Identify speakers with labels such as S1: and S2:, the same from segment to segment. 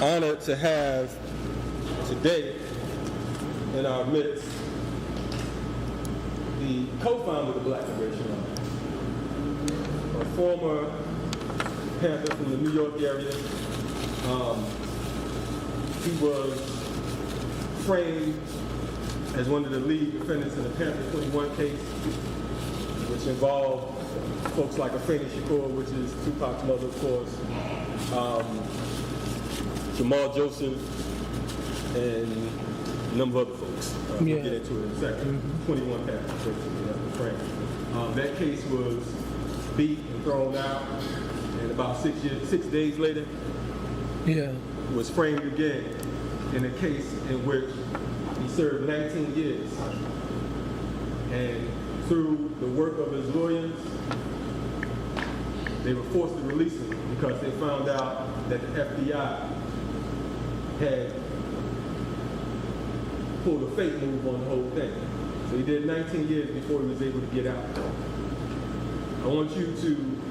S1: honored to have today in our midst the co-founder of the Black Liberation Army, a former Panther from the New York area. He was framed as one of the lead defendants in the Panther 21 case, which involved folks like Assata Shakur, which is Tupac's mother, of course, Jamal Joseph, and a number of other folks. We'll get into it in a second. 21 Panthers, basically, that was framed. That case was beat and thrown out, and about 6 days later, was framed again in a case in which he served 19 years. And through the work of his lawyers, they were forced to release him because they found out that the FBI had pulled a fake move on the whole thing. So he did 19 years before he was able to get out. I want you to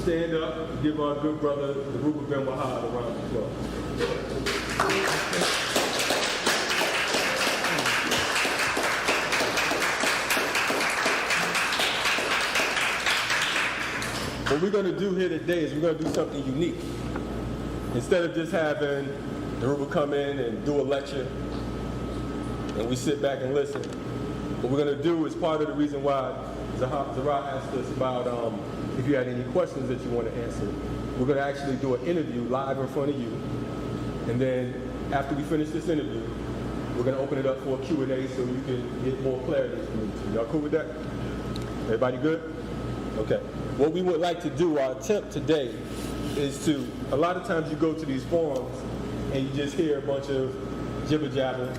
S1: stand up and give our good brother, Dhoruba Bin Wahad, a round of applause. What we're going to do here today is we're going to do something unique. Instead of just having Dhoruba come in and do a lecture and we sit back and listen, what we're going to do is part of the reason why Zahra asked us about if you had any questions that you want to answer. We're going to actually do an interview live in front of you. And then after we finish this interview, we're going to open it up for a Q&A so you can get more clarity from you. Y'all cool with that? Everybody good? Okay. What we would like to do, our attempt today, is to, a lot of times you go to these forums and you just hear a bunch of jibber jabber,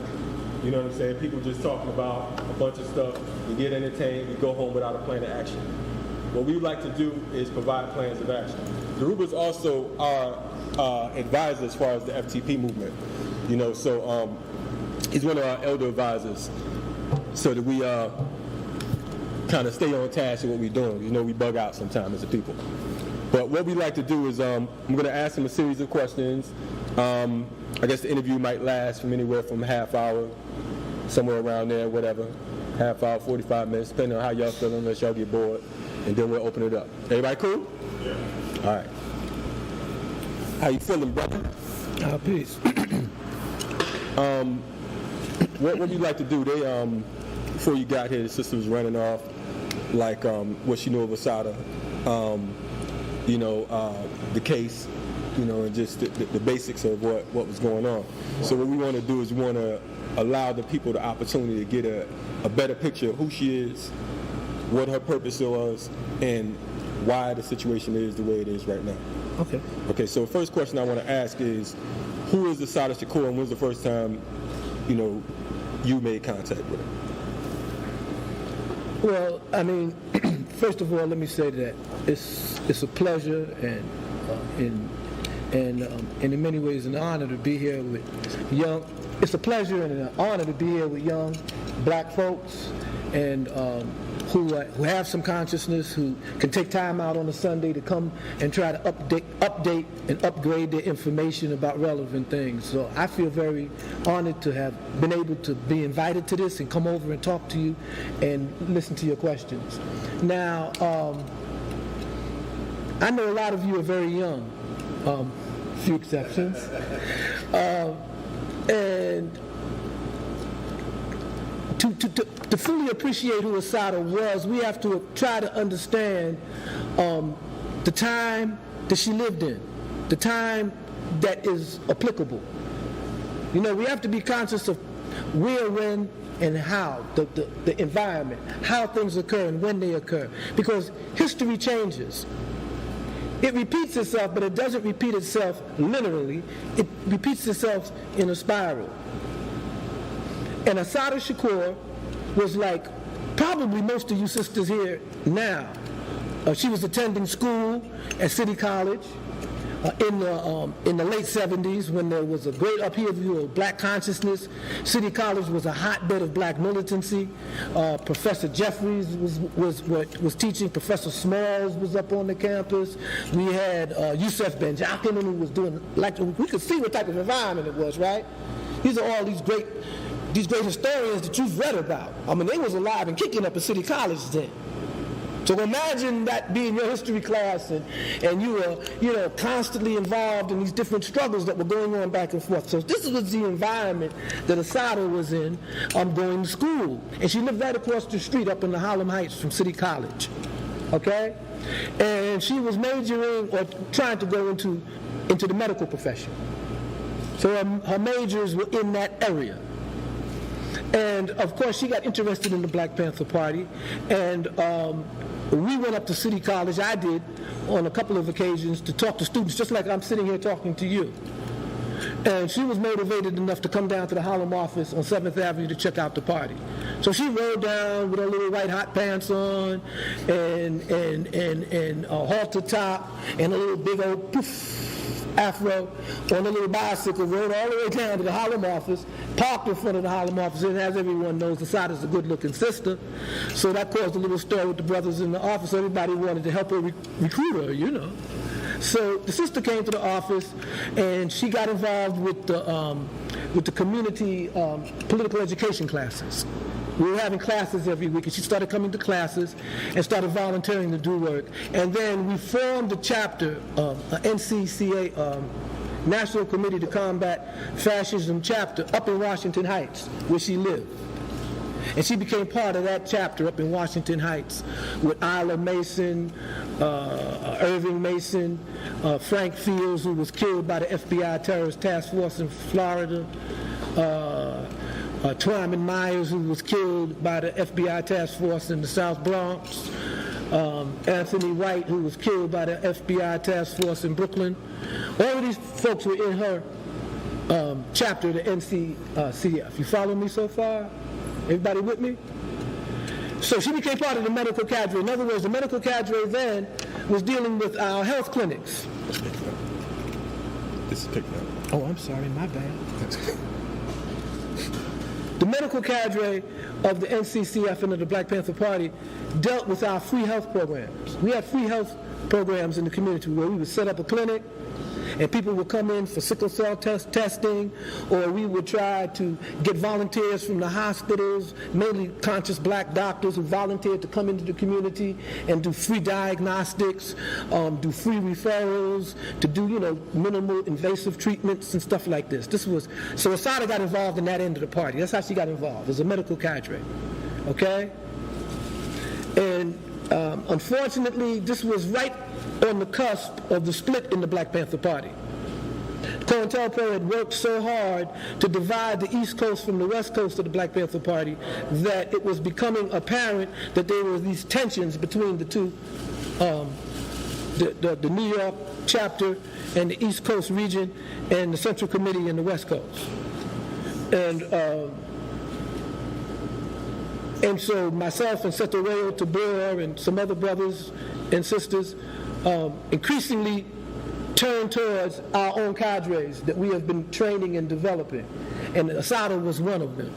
S1: you know what I'm saying? People just talking about a bunch of stuff. You get entertained, you go home without a plan of action. What we would like to do is provide plans of action. Dhoruba is also our advisor as far as the FTP movement. You know, so he's one of our elder advisors, so that we kind of stay on task with what we're doing. You know, we bug out sometimes as a people. But what we like to do is I'm going to ask him a series of questions. I guess the interview might last from anywhere from a half hour, somewhere around there, whatever. Half hour, 45 minutes, depending on how y'all feeling, unless y'all get bored. And then we'll open it up. Everybody cool? Yeah. All right. How you feeling, brother?
S2: Peace.
S1: What we like to do, they before you got here, the sister was running off like what she knew of Assata, you know, the case, you know, and just the basics of what was going on. So what we want to do is we want to allow the people the opportunity to get a better picture of who she is, what her purpose was, and why the situation is the way it is right now.
S2: Okay.
S1: Okay, so the first question I want to ask is, who is Assata Shakur, and when's the first time, you know, you made contact with her?
S2: Well, I mean, first of all, let me say that it's a pleasure and in many ways an honor to be here with young. It's a pleasure and an honor to be here with young black folks and who have some consciousness, who can take time out on a Sunday to come and try to update and upgrade their information about relevant things. So I feel very honored to have been able to be invited to this and come over and talk to you and listen to your questions. Now, I know a lot of you are very young, few exceptions, and to fully appreciate who Assata was, we have to try to understand the time that she lived in, the time that is applicable. You know, we have to be conscious of where, when, and how, the environment, how things occur and when they occur. Because history changes. It repeats itself, but it doesn't repeat itself linearly. It repeats itself in a spiral. And Assata Shakur was like probably most of you sisters here now. She was attending school at City College. in the late 70s, when there was a great upheaval of black consciousness, City College was a hotbed of black militancy. Professor Jeffries was teaching. Professor Smalls was up on the campus. We had Yusef Benjamin, who was doing lecture. We could see what type of environment it was, right? These are all these great historians that you've read about. I mean, they was alive and kicking up at City College then. So imagine that being your history class, and you were, constantly involved in these different struggles that were going on back and forth. So this was the environment that Assata was in, going to school. And she lived right across the street up in the Harlem Heights from City College, okay? And she was majoring or trying to go into the medical profession. So her majors were in that area. And of course, she got interested in the Black Panther Party, and we went up to City College, I did, on a couple of occasions to talk to students, just like I'm sitting here talking to you. And she was motivated enough to come down to the Harlem office on 7th Avenue to check out the party. So she rode down with her little white hot pants on, and a halter top, and a little big old poof afro on a little bicycle, rode all the way down to the Harlem office, parked in front of the Harlem office, and as everyone knows, Assata's a good-looking sister. So that caused a little stir with the brothers in the office. Everybody wanted to help her recruit her, So the sister came to the office, and she got involved with the community political education classes. We were having classes every week, and she started coming to classes and started volunteering to do work. And then we formed a chapter, NCCA, National Committee to Combat Fascism chapter, up in Washington Heights, where she lived. And she became part of that chapter up in Washington Heights with Isla Mason, Irving Mason, Frank Fields, who was killed by the FBI terrorist task force in Florida, Twyman Myers, who was killed by the FBI task force in the South Bronx, Anthony White, who was killed by the FBI task force in Brooklyn. All of these folks were in her chapter, the NCCF. You follow me so far? Everybody with me? So she became part of the medical cadre. In other words, the medical cadre then was dealing with our health clinics.
S1: This is picking up.
S2: Oh, I'm sorry, my bad. The medical cadre of the NCCF and of the Black Panther Party dealt with our free health programs. We had free health programs in the community where we would set up a clinic and people would come in for sickle cell testing, or we would try to get volunteers from the hospitals, mainly conscious black doctors who volunteered to come into the community and do free diagnostics, do free referrals, to do, minimal invasive treatments and stuff like this. So Assata got involved in that end of the party. That's how she got involved, as a medical cadre, okay? And unfortunately, this was right on the cusp of the split in the Black Panther Party. COINTELPRO had worked so hard to divide the East Coast from the West Coast of the Black Panther Party that it was becoming apparent that there were these tensions between the two, the New York chapter and the East Coast region and the Central Committee in the West Coast. And so myself and Setoreo Tabor and some other brothers and sisters increasingly turned towards our own cadres that we have been training and developing. And Assata was one of them.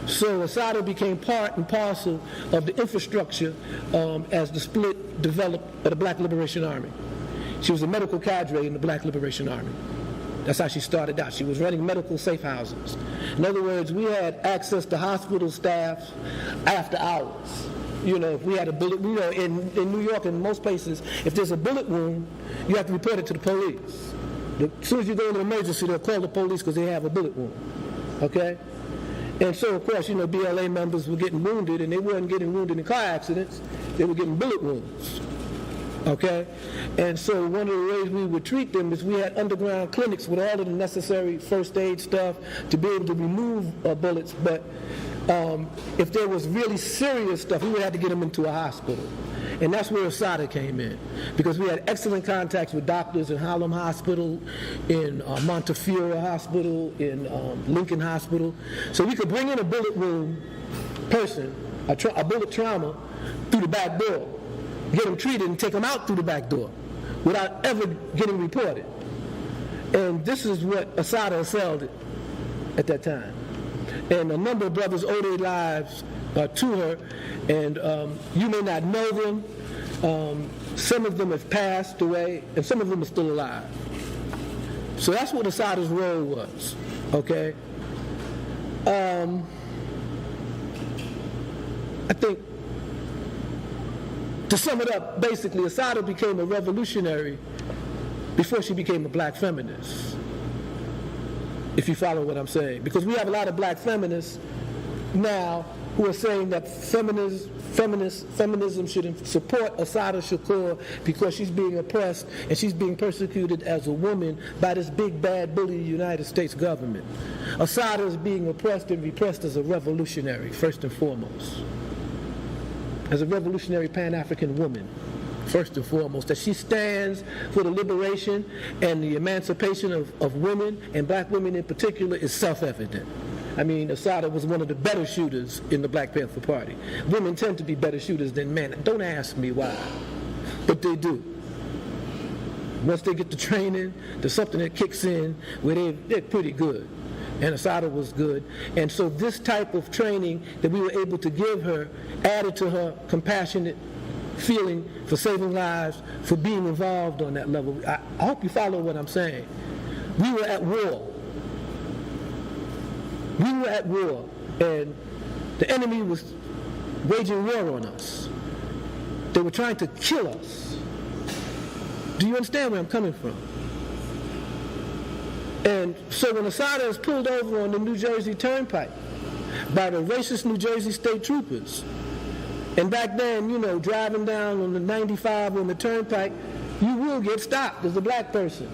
S2: So Assata became part and parcel of the infrastructure as the split developed of the Black Liberation Army. She was a medical cadre in the Black Liberation Army. That's how she started out. She was running medical safe houses. In other words, we had access to hospital staff after hours. If we had a bullet, in New York and most places, if there's a bullet wound, you have to report it to the police. As soon as you go into an emergency, they'll call the police because they have a bullet wound. Okay? And so, of course, BLA members were getting wounded, and they weren't getting wounded in car accidents. They were getting bullet wounds. Okay? And so one of the ways we would treat them is we had underground clinics with all of the necessary first aid stuff to be able to remove bullets. But if there was really serious stuff, we would have to get them into a hospital. And that's where Assata came in, because we had excellent contacts with doctors in Harlem Hospital, in Montefiore Hospital, in Lincoln Hospital. So we could bring in a bullet wound person, a bullet trauma, through the back door, get them treated and take them out through the back door without ever getting reported. And this is what Assata assailed at that time. And a number of brothers owe their lives to her, and you may not know them. Some of them have passed away, and some of them are still alive. So that's what Assata's role was, okay? I think, to sum it up, basically, Assata became a revolutionary before she became a black feminist, if you follow what I'm saying. Because we have a lot of black feminists now who are saying that feminism should support Assata Shakur because she's being oppressed and she's being persecuted as a woman by this big bad bully United States government. Assata is being oppressed and repressed as a revolutionary, first and foremost. As a revolutionary Pan-African woman, first and foremost, that she stands for the liberation and the emancipation of women, and black women in particular, is self-evident. I mean, Assata was one of the better shooters in the Black Panther Party. Women tend to be better shooters than men. Don't ask me why, but they do. Once they get the training, there's something that kicks in where they're pretty good. And Assata was good. And so this type of training that we were able to give her added to her compassionate feeling for saving lives, for being involved on that level. I hope you follow what I'm saying. We were at war. We were at war, and the enemy was waging war on us. They were trying to kill us. Do you understand where I'm coming from? And so when Assata is pulled over on the New Jersey Turnpike by the racist New Jersey state troopers, and back then, you know, driving down on the 95 on the Turnpike, you will get stopped as a black person.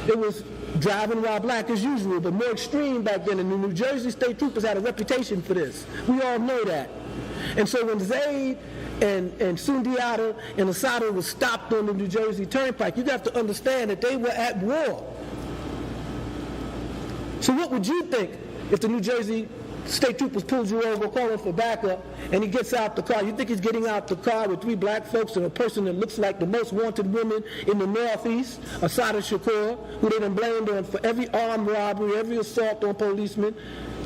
S2: It was driving while black as usual, but more extreme back then, and the New Jersey state troopers had a reputation for this. We all know that. And so when Zaid and Sundiata and Assata was stopped on the New Jersey Turnpike, you have to understand that they were at war. So what would you think if the New Jersey state troopers pulled you over calling for backup, and he gets out the car? You think he's getting out the car with three black folks and a person that looks like the most wanted woman in the Northeast, Assata Shakur, who they done blamed on for every armed robbery, every assault on policemen,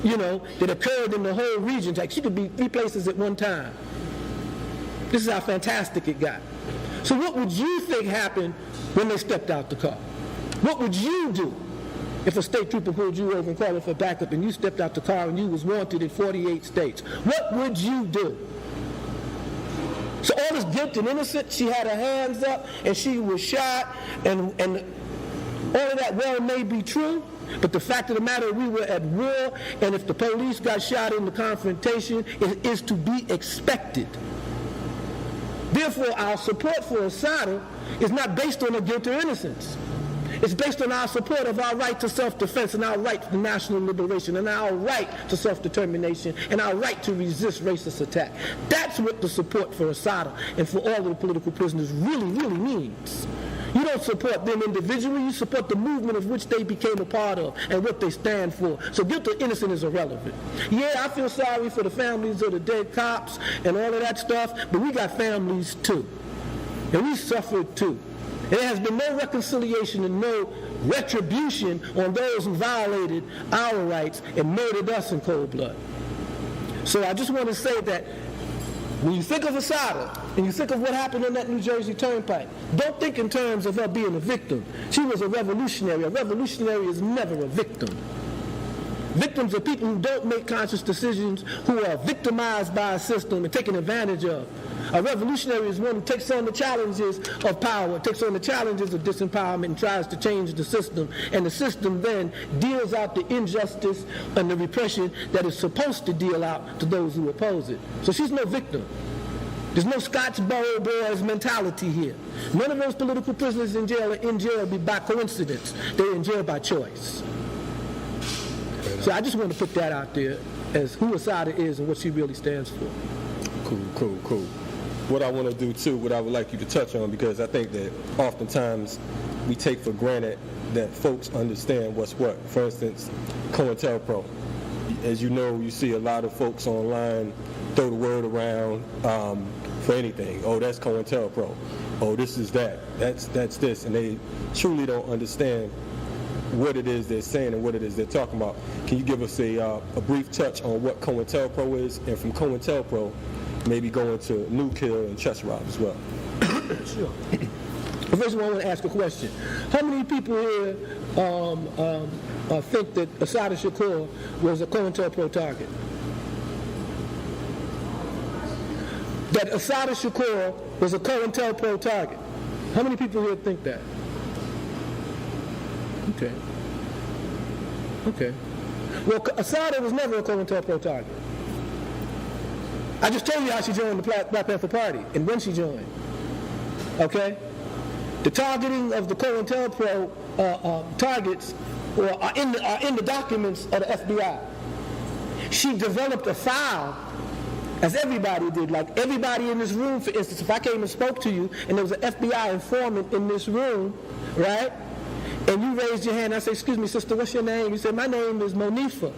S2: you know, that occurred in the whole region. Like, she could be three places at one time. This is how fantastic it got. So what would you think happened when they stepped out the car? What would you do if a state trooper pulled you over and called for backup and you stepped out the car and you was wanted in 48 states? What would you do? So all this guilt and innocence, she had her hands up and she was shot, and all of that well may be true, but the fact of the matter, we were at war, and if the police got shot in the confrontation, it is to be expected. Therefore, our support for Assata is not based on her guilt or innocence. It's based on our support of our right to self-defense and our right to national liberation and our right to self-determination and our right to resist racist attack. That's what the support for Assata and for all of the political prisoners really, really means. You don't support them individually, you support the movement of which they became a part of and what they stand for. So guilt or innocence is irrelevant. Yeah, I feel sorry for the families of the dead cops and all of that stuff, but we got families too. And we suffered too. There has been no reconciliation and no retribution on those who violated our rights and murdered us in cold blood. So I just want to say that when you think of Assata and you think of what happened on that New Jersey Turnpike, don't think in terms of her being a victim. She was a revolutionary. A revolutionary is never a victim. Victims are people who don't make conscious decisions, who are victimized by a system and taken advantage of. A revolutionary is one who takes on the challenges of power, takes on the challenges of disempowerment, and tries to change the system. And the system then deals out the injustice and the repression that is supposed to deal out to those who oppose it. So she's no victim. There's no Scottsboro Boys mentality here. None of those political prisoners in jail are in jail by coincidence. They're in jail by choice. So I just want to put that out there as who Assata is and what she really stands for.
S1: Cool. What I want to do too, what I would like you to touch on, because I think that oftentimes we take for granted that folks understand what's what. For instance, COINTELPRO. As you know, you see a lot of folks online throw the word around for anything. Oh, that's COINTELPRO. Oh, this is that. That's this. And they truly don't understand what it is they're saying and what it is they're talking about. Can you give us a brief touch on what COINTELPRO is, and from COINTELPRO, maybe go into Newkill and Chessrob as well?
S2: Sure. First of all, I want to ask a question. How many people here think that Assata Shakur was a COINTELPRO target? That Assata Shakur was a COINTELPRO target? How many people here think that? Okay. Okay. Well, Assata was never a COINTELPRO target. I just told you how she joined the Black Panther Party and when she joined. Okay? The targeting of the COINTELPRO targets are in the documents of the FBI. She developed a file, as everybody did. Like everybody in this room, for instance, if I came and spoke to you and there was an FBI informant in this room, right? And you raised your hand, I say, excuse me, sister, what's your name? You say, my name is Monifa,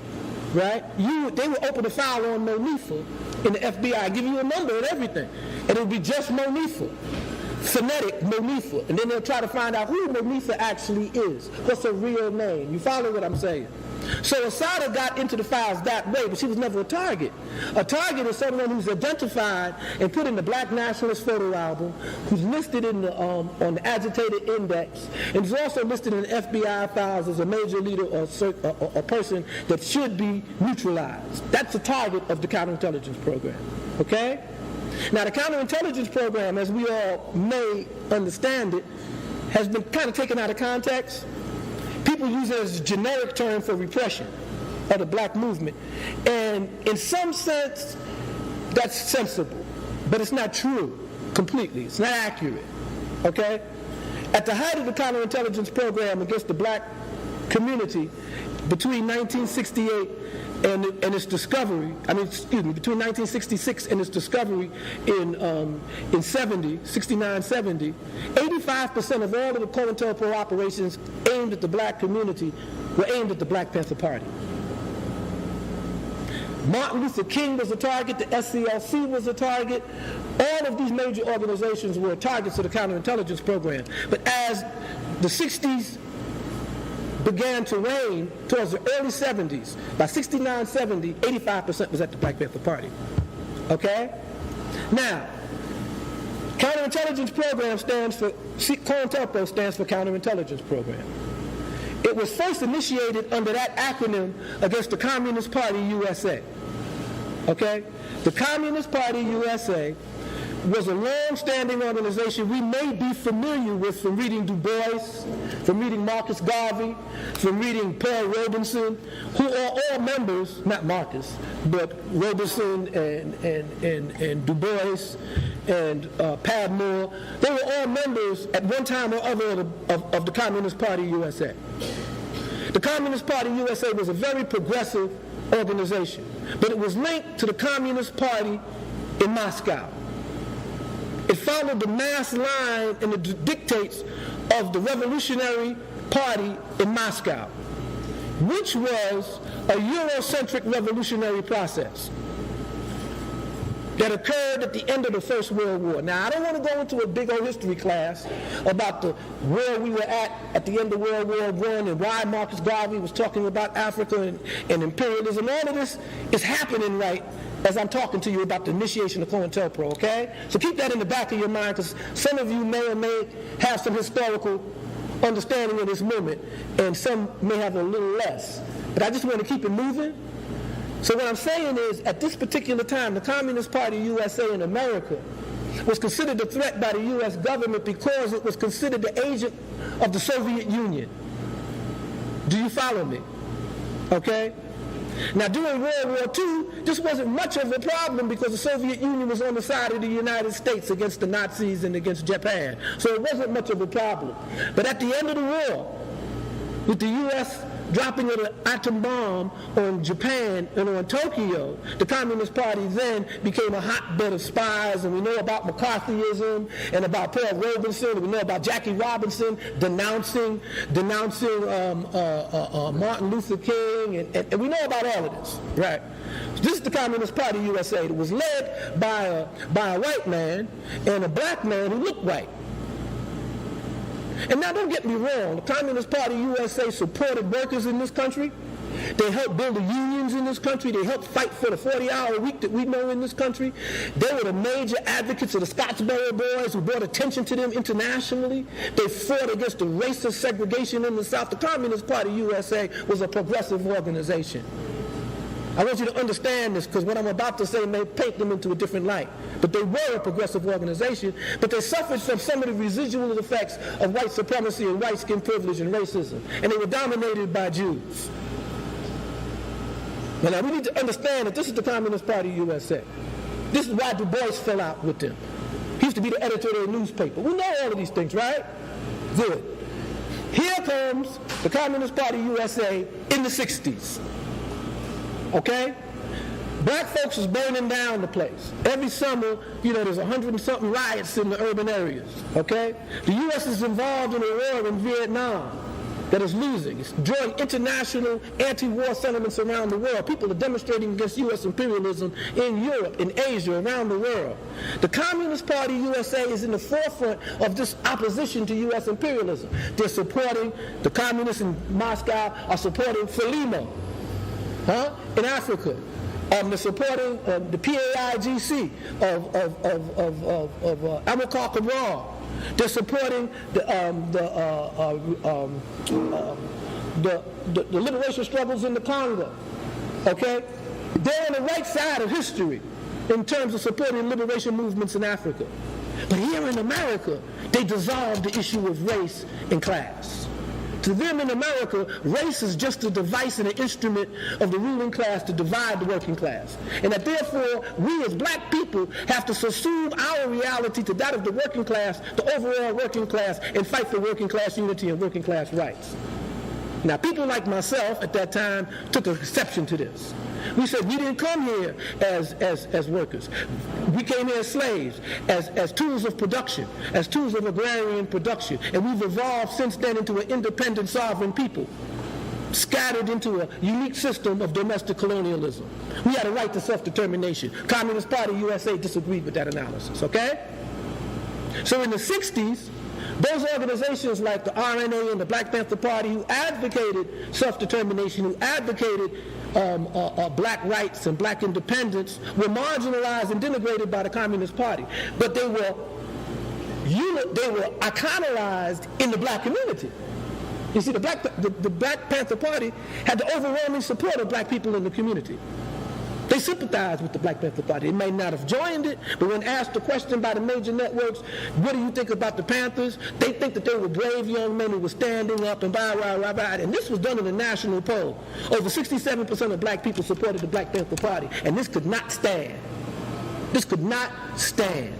S2: right? They would open a file on Monifa in the FBI, give you a number and everything. And it would be just Monifa. Phonetic Monifa, and then they'll try to find out who Monifa actually is. What's her real name? You follow what I'm saying? So Assata got into the files that way, but she was never a target. A target is someone who's identified and put in the Black Nationalist photo album, who's listed in the, on the agitated index, and is also listed in the FBI files as a major leader or a person that should be neutralized. That's the target of the counterintelligence program. Okay? Now, the counterintelligence program, as we all may understand it, has been kind of taken out of context. People use it as a generic term for repression of the black movement. And in some sense, that's sensible. But it's not true completely. It's not accurate. Okay? At the height of the counterintelligence program against the black community, between 1968 and its discovery, between 1966 and its discovery in 69, 70, 85% of all of the COINTELPRO operations aimed at the black community were aimed at the Black Panther Party. Martin Luther King was a target, the SCLC was a target. All of these major organizations were targets of the counterintelligence program. But as the 60s began to wane towards the early 70s, by 69, 70, 85% was at the Black Panther Party. Okay? Now, counterintelligence program COINTELPRO stands for counterintelligence program. It was first initiated under that acronym against the Communist Party USA. Okay? The Communist Party USA was a long-standing organization we may be familiar with from reading Du Bois, from reading Marcus Garvey, from reading Paul Robeson, who are all members, not Marcus, but Robeson and Du Bois and Padmore. They were all members at one time or other of the Communist Party USA. The Communist Party USA was a very progressive organization, but it was linked to the Communist Party in Moscow. It followed the mass line and the dictates of the Revolutionary Party in Moscow, which was a Eurocentric revolutionary process that occurred at the end of the First World War. Now, I don't want to go into a big old history class about where we were at the end of World War I and why Marcus Garvey was talking about Africa and imperialism. All of this is happening right as I'm talking to you about the initiation of COINTELPRO, okay? So keep that in the back of your mind, because some of you may or may have some historical understanding of this movement, and some may have a little less. But I just want to keep it moving. So what I'm saying is, at this particular time, the Communist Party USA in America was considered a threat by the U.S. government because it was considered the agent of the Soviet Union. Do you follow me? Okay? Now, during World War II, this wasn't much of a problem because the Soviet Union was on the side of the United States against the Nazis and against Japan. So it wasn't much of a problem. But at the end of the war, with the U.S. dropping an atom bomb on Japan and on Tokyo, the Communist Party then became a hotbed of spies, and we know about McCarthyism and about Paul Robeson, and we know about Jackie Robinson denouncing Martin Luther King, and we know about all of this, right? This is the Communist Party USA. It was led by a white man and a black man who looked white. And now don't get me wrong, the Communist Party USA supported workers in this country. They helped build the unions in this country. They helped fight for the 40-hour week that we know in this country. They were the major advocates of the Scottsboro Boys who brought attention to them internationally. They fought against the racist segregation in the South. The Communist Party USA was a progressive organization. I want you to understand this, because what I'm about to say may paint them into a different light. But they were a progressive organization, but they suffered from some of the residual effects of white supremacy and white skin privilege and racism. And they were dominated by Jews. Now we need to understand that this is the Communist Party USA. This is why Du Bois fell out with them. He used to be the editor of their newspaper. We know all of these things, right? Good. Here comes the Communist Party USA in the 60s. Okay? Black folks is burning down the place. Every summer, there's 100 and something riots in the urban areas. Okay? The U.S. is involved in a war in Vietnam that is losing. It's drawing international anti-war sentiments around the world. People are demonstrating against U.S. imperialism in Europe, in Asia, around the world. The Communist Party USA is in the forefront of this opposition to U.S. imperialism. They're supporting, the communists in Moscow are supporting Frelimo in Africa. They're supporting the PAIGC of Amilcar Cabral. They're supporting the liberation struggles in the Congo. Okay? They're on the right side of history in terms of supporting liberation movements in Africa. But here in America, they dissolved the issue of race and class. To them in America, race is just a device and an instrument of the ruling class to divide the working class. And that therefore, we as black people have to subsume our reality to that of the working class, the overall working class, and fight for working class unity and working class rights. Now, people like myself at that time took exception to this. We said we didn't come here as workers. We came here as slaves, as tools of production, as tools of agrarian production. And we've evolved since then into an independent sovereign people, scattered into a unique system of domestic colonialism. We had a right to self-determination. Communist Party USA disagreed with that analysis, okay? So in the 60s, those organizations like the RNA and the Black Panther Party who advocated self-determination, who advocated black rights and black independence, were marginalized and denigrated by the Communist Party. But they were iconized in the black community. You see, the Black Panther Party had the overwhelming support of black people in the community. They sympathized with the Black Panther Party. They may not have joined it, but when asked the question by the major networks, what do you think about the Panthers? They think that they were brave young men who were standing up and and this was done in a national poll. Over 67% of black people supported the Black Panther Party, and this could not stand. This could not stand.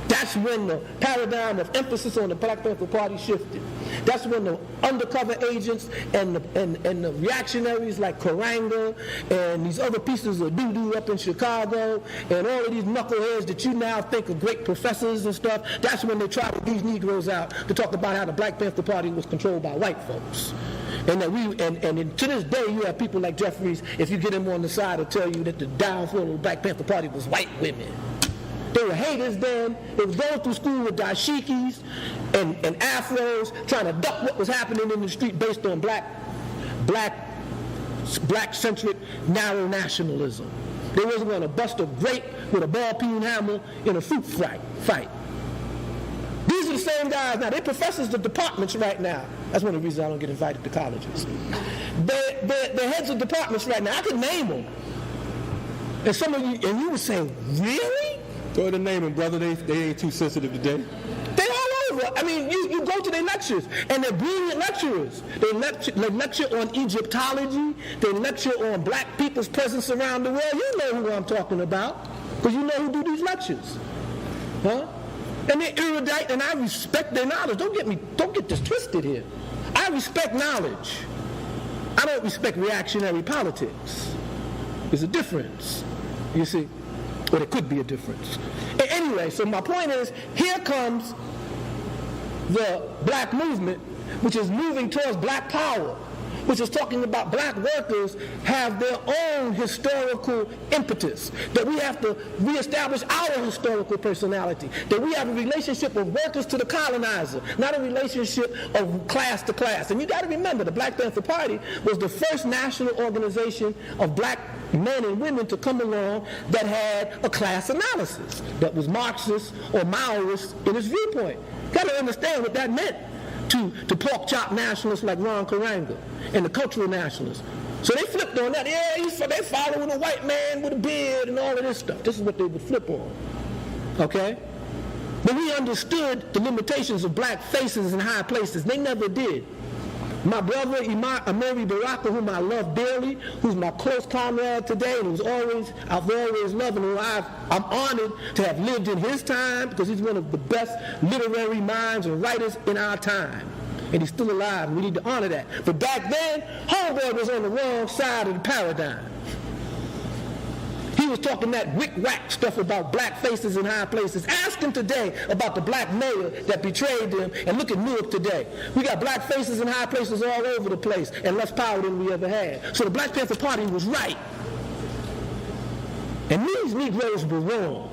S2: That's when the paradigm of emphasis on the Black Panther Party shifted. That's when the undercover agents and the reactionaries like Karanga and these other pieces of doo-doo up in Chicago and all of these knuckleheads that you now think are great professors and stuff, that's when they trotted these Negroes out to talk about how the Black Panther Party was controlled by white folks. And that to this day, you have people like Jeffries, if you get him on the side, will tell you that the downfall of the Black Panther Party was white women. They were haters then. They were going through school with dashikis and afros, trying to duck what was happening in the street based on black-centric narrow nationalism. They wasn't going to bust a grape with a ball-peen hammer in a fruit fight. These are the same guys now. They're professors of departments right now. That's one of the reasons I don't get invited to colleges. They're heads of departments right now. I could name them. And some of you, and you would say, really?
S1: Go ahead and name them, brother. They ain't too sensitive today.
S2: They're all over. I mean, you go to their lectures, and they're brilliant lecturers. They lecture on Egyptology. They lecture on black people's presence around the world. You know who I'm talking about, because you know who do these lectures. Huh? And they're erudite, and I respect their knowledge. Don't get this twisted here. I respect knowledge. I don't respect reactionary politics. There's a difference, you see. But it could be a difference. Anyway, so my point is, here comes the black movement, which is moving towards black power. which is talking about black workers have their own historical impetus, that we have to reestablish our historical personality, that we have a relationship of workers to the colonizer, not a relationship of class to class. And you got to remember, the Black Panther Party was the first national organization of black men and women to come along that had a class analysis, that was Marxist or Maoist in its viewpoint. Got to understand what that meant to pork chop nationalists like Ron Karanga and the cultural nationalists. So they flipped on that. Yeah, they following a white man with a beard and all of this stuff. This is what they would flip on. Okay? But we understood the limitations of black faces in high places. They never did. My brother, Amiri Baraka, whom I love dearly, who's my close comrade today, and I've always loved him, I'm honored to have lived in his time, because he's one of the best literary minds and writers in our time. And he's still alive, and we need to honor that. But back then, homeboy was on the wrong side of the paradigm. He was talking that wick-wack stuff about black faces in high places. Ask him today about the black mayor that betrayed them, and look at Newark today. We got black faces in high places all over the place, and less power than we ever had. So the Black Panther Party was right. And these Negroes were wrong.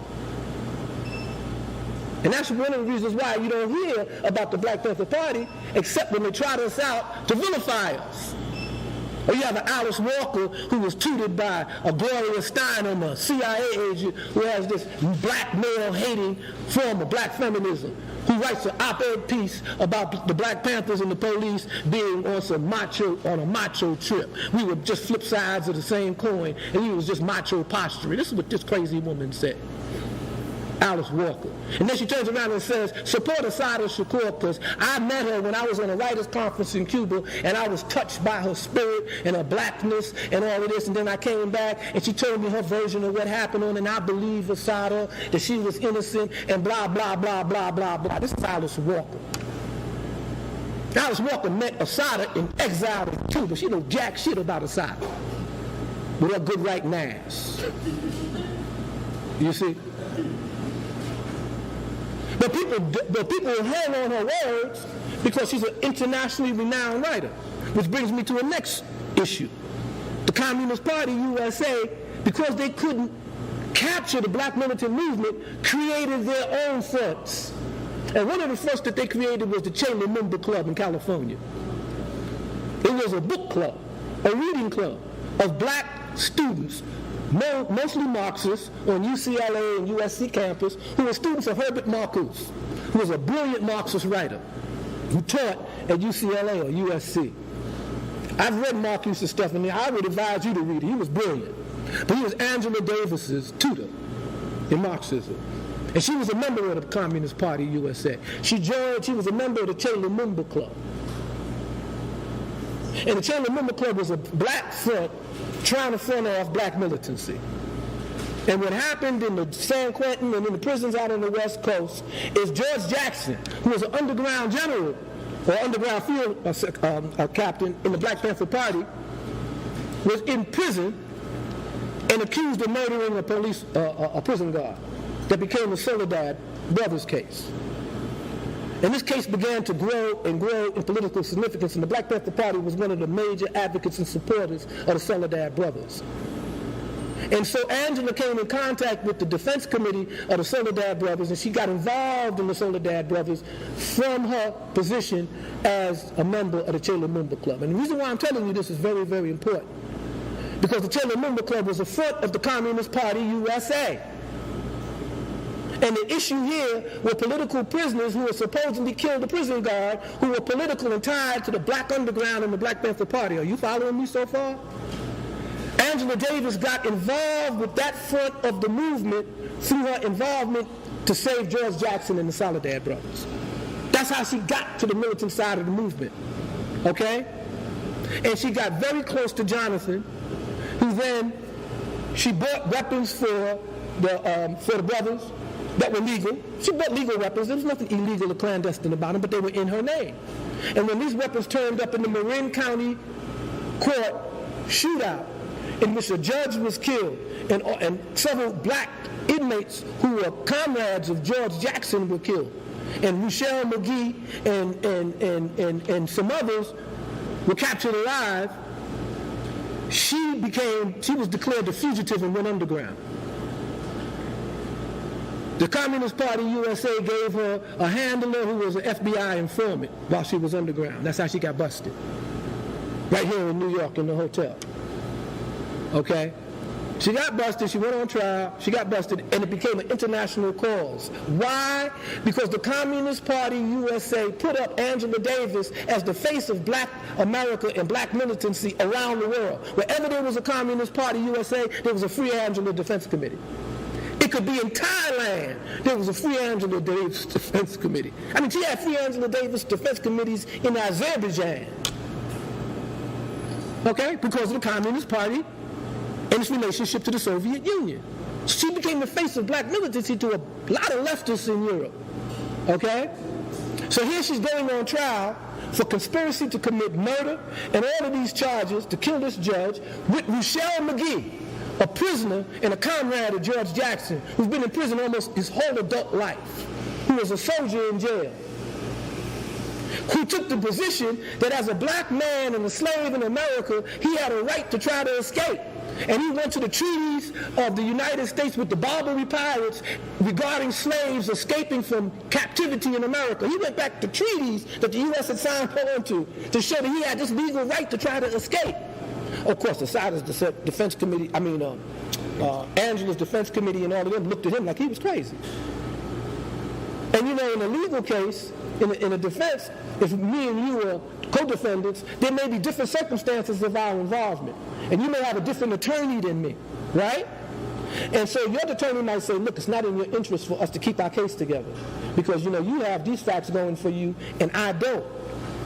S2: And that's one of the reasons why you don't hear about the Black Panther Party, except when they trot us out to vilify us. Or you have an Alice Walker who was tutored by a Gloria Steinem, a CIA agent who has this black male-hating form of black feminism, who writes an op-ed piece about the Black Panthers and the police being on a macho trip. We were just flip sides of the same coin, and we was just macho posturing. This is what this crazy woman said. Alice Walker. And then she turns around and says, support Assata Shakur, because I met her when I was on a writers' conference in Cuba, and I was touched by her spirit and her blackness and all of this, and then I came back, and she told me her version of what happened on, and I believe Assata, that she was innocent, and blah, blah, blah, blah, blah, blah. This is Alice Walker. Alice Walker met Assata in exile in Cuba. She knows jack shit about Assata with her good writing ass. You see? But people will hang on her words because she's an internationally renowned writer. Which brings me to the next issue. The Communist Party, USA, because they couldn't capture the black militant movement, created their own fronts. And one of the fronts that they created was the Che Lumumba Club in California. It was a book club, a reading club of black students, mostly Marxists, on UCLA and USC campus, who were students of Herbert Marcuse, who was a brilliant Marxist writer who taught at UCLA or USC. I've read Marcuse's stuff, and I would advise you to read it. He was brilliant. But he was Angela Davis's tutor in Marxism. And she was a member of the Communist Party USA. She was a member of the Che Lumumba Club. And the Che Lumumba Club was a black front trying to front off black militancy. And what happened in the San Quentin and in the prisons out on the West Coast is George Jackson, who was an underground general or underground field captain in the Black Panther Party, was in prison and accused of murdering a prison guard that became the Soledad Brothers case. And this case began to grow and grow in political significance, and the Black Panther Party was one of the major advocates and supporters of the Soledad Brothers. And so Angela came in contact with the defense committee of the Soledad Brothers, and she got involved in the Soledad Brothers from her position as a member of the Che Lumumba Club. And the reason why I'm telling you this is very, very important, because the Che Lumumba Club was a front of the Communist Party USA. And the issue here were political prisoners who were supposedly killed the prison guard, who were political and tied to the black underground and the Black Panther Party. Are you following me so far? Angela Davis got involved with that front of the movement through her involvement to save George Jackson and the Soledad Brothers. That's how she got to the militant side of the movement. Okay? And she got very close to Jonathan, who then, she bought weapons for the brothers that were legal. She bought legal weapons. There was nothing illegal or clandestine about them, but they were in her name. And when these weapons turned up in the Marin County court shootout, in which a judge was killed and several black inmates who were comrades of George Jackson were killed, and Michelle McGee and some others were captured alive, she was declared a fugitive and went underground. The Communist Party USA gave her a handler who was an FBI informant while she was underground. That's how she got busted. Right here in New York in the hotel. Okay? She got busted, she went on trial, she got busted, and it became an international cause. Why? Because the Communist Party USA put up Angela Davis as the face of black America and black militancy around the world. Wherever there was a Communist Party USA, there was a Free Angela Defense Committee. It could be in Thailand, there was a Free Angela Davis Defense Committee. I mean, she had Free Angela Davis Defense Committees in Azerbaijan. Okay? Because of the Communist Party and its relationship to the Soviet Union. She became the face of black militancy to a lot of leftists in Europe. Okay? So here she's going on trial for conspiracy to commit murder and all of these charges to kill this judge with Rochelle McGee, a prisoner and a comrade of George Jackson, who's been in prison almost his whole adult life, who was a soldier in jail, who took the position that as a black man and a slave in America, he had a right to try to escape. And he went to the treaties of the United States with the Barbary pirates regarding slaves escaping from captivity in America. He went back to treaties that the U.S. had signed on to show that he had this legal right to try to escape. Of course, Assata's defense committee, Angela's defense committee and all of them looked at him like he was crazy. And you know, in a legal case, in a defense, if me and you are co-defendants, there may be different circumstances of our involvement. And you may have a different attorney than me, right? And so your attorney might say, look, it's not in your interest for us to keep our case together. Because, you know, you have these facts going for you, and I don't.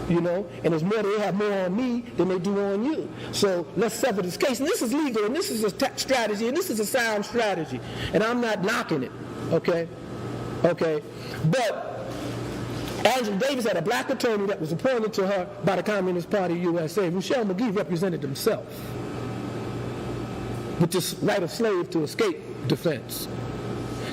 S2: You know, and they have more on me than they do on you. So let's sever this case. And this is legal, and this is a strategy, and this is a sound strategy. And I'm not knocking it, okay? Okay? But Angela Davis had a black attorney that was appointed to her by the Communist Party USA. Rochelle McGee represented himself with this right of slave to escape defense.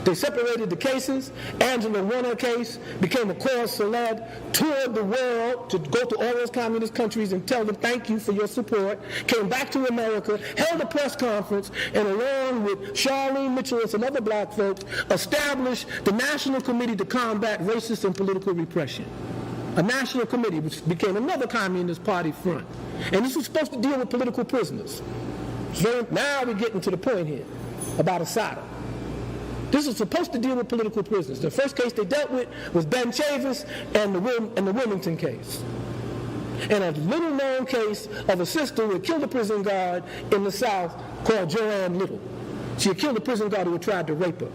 S2: They separated the cases. Angela won her case, became a cause célèbre, toured the world to go to all those communist countries and tell them thank you for your support, came back to America, held a press conference, and along with Charlene Mitchell and some other black folks, established the National Committee to Combat Racist and Political Repression. A national committee which became another Communist Party front. And this was supposed to deal with political prisoners. So now we're getting to the point here about Assata. This was supposed to deal with political prisoners. The first case they dealt with was Ben Chavis and the Wilmington case. And a little-known case of a sister who had killed a prison guard in the South called Joanne Little. She had killed a prison guard who had tried to rape her.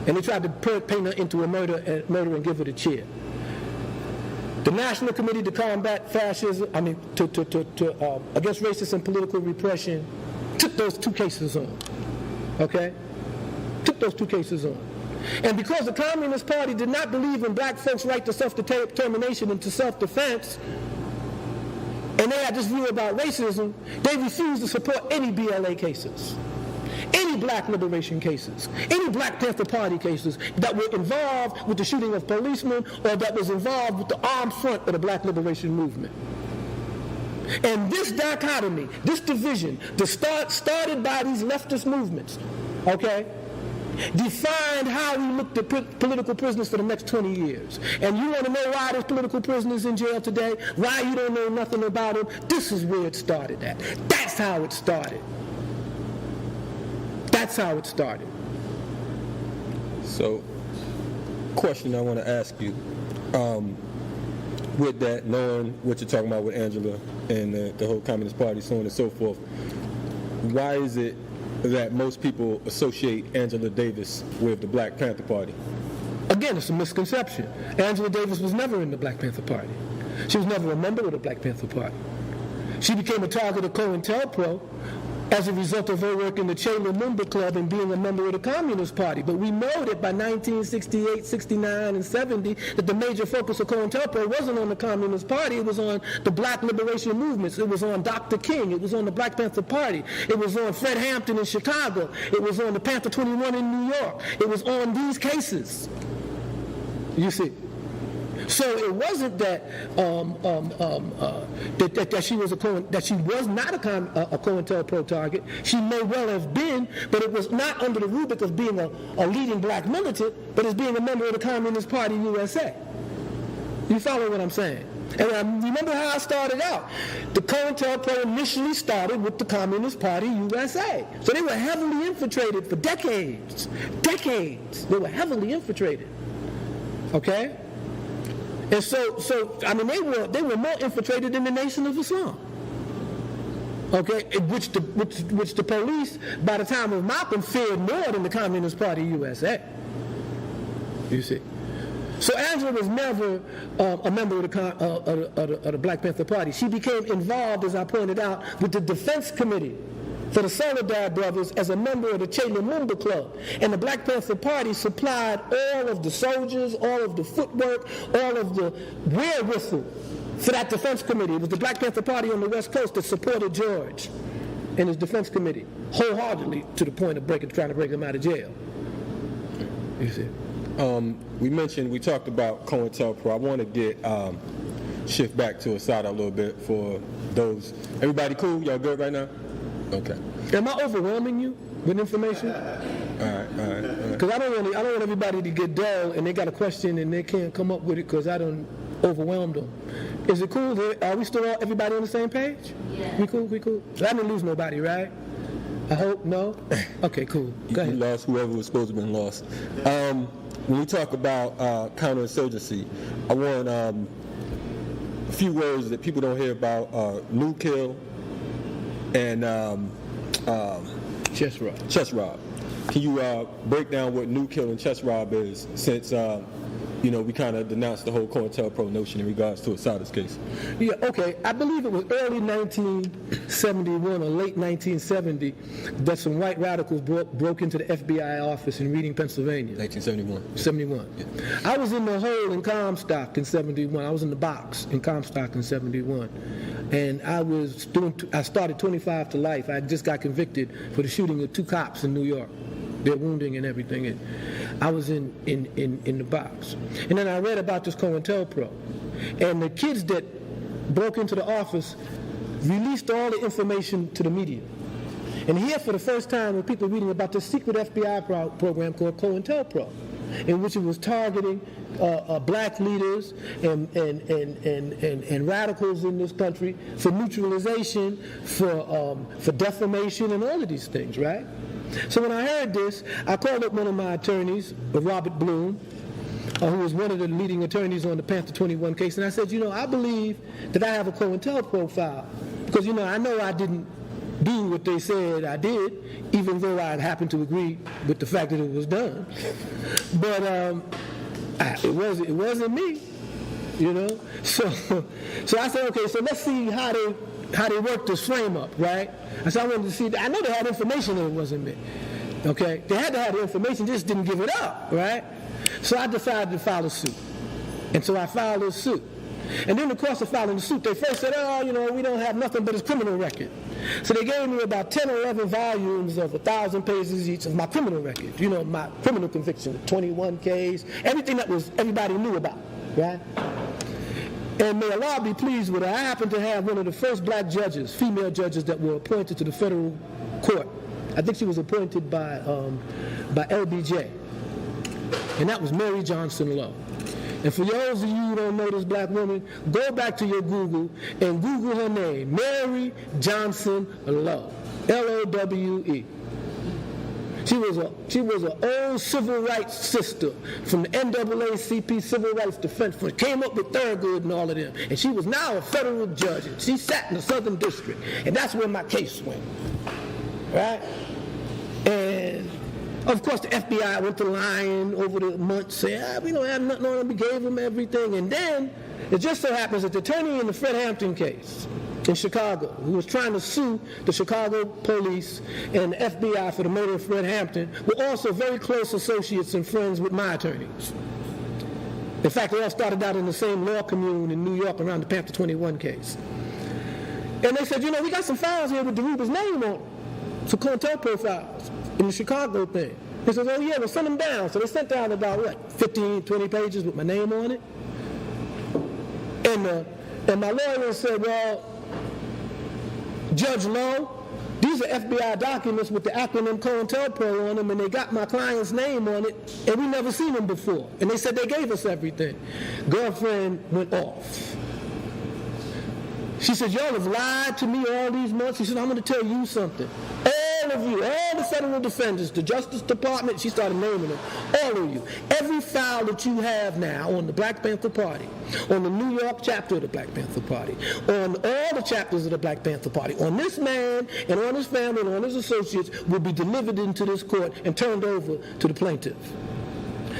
S2: And they tried to paint her into a murder and give her the chair. The National Committee to Combat Fascism, against racist and political repression, took those two cases on. Okay? Took those two cases on. And because the Communist Party did not believe in black folks' right to self-determination and to self-defense, and they had this view about racism, they refused to support any BLA cases, any black liberation cases, any Black Panther Party cases that were involved with the shooting of policemen or that was involved with the armed front of the black liberation movement. And this dichotomy, this division, started by these leftist movements, okay, defined how we looked at political prisoners for the next 20 years. And you want to know why there's political prisoners in jail today? Why you don't know nothing about them? This is where it started at. That's how it started. That's how it started.
S1: So, question I want to ask you, with that, knowing what you're talking about with Angela and the whole Communist Party, so on and so forth, why is it that most people associate Angela Davis with the Black Panther Party?
S2: Again, it's a misconception. Angela Davis was never in the Black Panther Party. She was never a member of the Black Panther Party. She became a target of COINTELPRO as a result of her work in the Che Lumumba Club and being a member of the Communist Party. But we know that by 1968, 69, and 70, that the major focus of COINTELPRO wasn't on the Communist Party, it was on the black liberation movements. It was on Dr. King, it was on the Black Panther Party, it was on Fred Hampton in Chicago, it was on the Panther 21 in New York, it was on these cases. You see. So it wasn't that that she was not a COINTELPRO target. She may well have been, but it was not under the rubric of being a leading black militant, but as being a member of the Communist Party USA. You follow what I'm saying? And I remember how I started out. The COINTELPRO initially started with the Communist Party USA. So they were heavily infiltrated for decades. Decades. They were heavily infiltrated. Okay? And so I mean, they were more infiltrated than the Nation of Islam. Okay, which the police, by the time of Malcolm, feared more than the Communist Party USA. You see. So Angela was never a member of the Black Panther Party. She became involved, as I pointed out, with the Defense Committee for the Soledad Brothers as a member of the Che Lumumba Club. And the Black Panther Party supplied all of the soldiers, all of the footwork, all of the wherewithal for that Defense Committee. It was the Black Panther Party on the West Coast that supported George and his Defense Committee wholeheartedly to the point of trying to break him out of jail. You see.
S1: We talked about COINTELPRO. I want to shift back to Assata a little bit for those. Everybody cool? Y'all good right now? Okay.
S2: Am I overwhelming you with information?
S1: All right.
S2: Because I don't want everybody to get dull and they got a question and they can't come up with it because I don't overwhelm them. Is it cool? Are we still everybody on the same page? Yeah. We cool? I didn't lose nobody, right? I hope, no? Okay, cool. Go ahead.
S1: You lost whoever was supposed to have been lost. When we talk about counterinsurgency, I want a few words that people don't hear about: Newkill and Chessrob. Can you break down what Newkill and Chessrob is, since we kind of denounced the whole COINTELPRO notion in regards to Assata's case?
S2: Yeah, okay. I believe it was early 1971 or late 1970 that some white radicals broke into the FBI office in Reading, Pennsylvania.
S1: 1971.
S2: 71. Yeah. I was in the hole in Comstock in 71. I was in the box in Comstock in 71. And I started 25 to life. I just got convicted for the shooting of 2 cops in New York. Their wounding and everything. And I was in the box. And then I read about this COINTELPRO. And the kids that broke into the office released all the information to the media. And here for the first time were people reading about this secret FBI program called COINTELPRO, in which it was targeting black leaders and radicals in this country for neutralization, for defamation, and all of these things, right? So when I heard this, I called up one of my attorneys, Robert Bloom, who was one of the leading attorneys on the Panther 21 case, and I said, I believe that I have a COINTELPRO file, because, I know I didn't do what they said I did, even though I happened to agree with the fact that it was done. But it wasn't me, So I said, okay, so let's see how they worked this frame up, right? And so I wanted to see. I know they had information that it wasn't me. Okay, they had to have the information, just didn't give it up, right? So I decided to file a suit, and so I filed a suit. And in the course of filing the suit, they first said, we don't have nothing but his criminal record. So they gave me about 10 or 11 volumes of 1,000 pages each of my criminal record, my criminal conviction, 21 case, everything that everybody knew about, right? And may Allah be pleased with it, I happened to have one of the first black judges, female judges, that were appointed to the federal court. I think she was appointed by LBJ. And that was Mary Johnson Lowe. And for those of you who don't know this black woman, go back to your Google and Google her name, Mary Johnson Lowe, L-O-W-E. She was an old civil rights sister from the NAACP Civil Rights Defense Fund, came up with Thurgood and all of them. And she was now a federal judge. And she sat in the Southern District. And that's where my case went. Right? And of course, the FBI went to lying over the months, saying, we don't have nothing on them, we gave them everything. And then, it just so happens that the attorney in the Fred Hampton case in Chicago, who was trying to sue the Chicago police and the FBI for the murder of Fred Hampton, were also very close associates and friends with my attorneys. In fact, they all started out in the same law commune in New York around the Panther 21 case. And they said, we got some files here with Dhoruba's name on them, some COINTELPRO files in the Chicago thing. He says, well, send them down. So they sent down about, 15, 20 pages with my name on it. And my lawyer said, well, Judge Lowe, these are FBI documents with the acronym COINTELPRO on them, and they got my client's name on it, and we never seen them before. And they said they gave us everything. Girlfriend went off. She said, y'all have lied to me all these months. She said, I'm going to tell you something. All of you, all the federal defenders, the Justice Department, she started naming them, all of you, every file that you have now on the Black Panther Party, on the New York chapter of the Black Panther Party, on all the chapters of the Black Panther Party, on this man and on his family and on his associates will be delivered into this court and turned over to the plaintiff.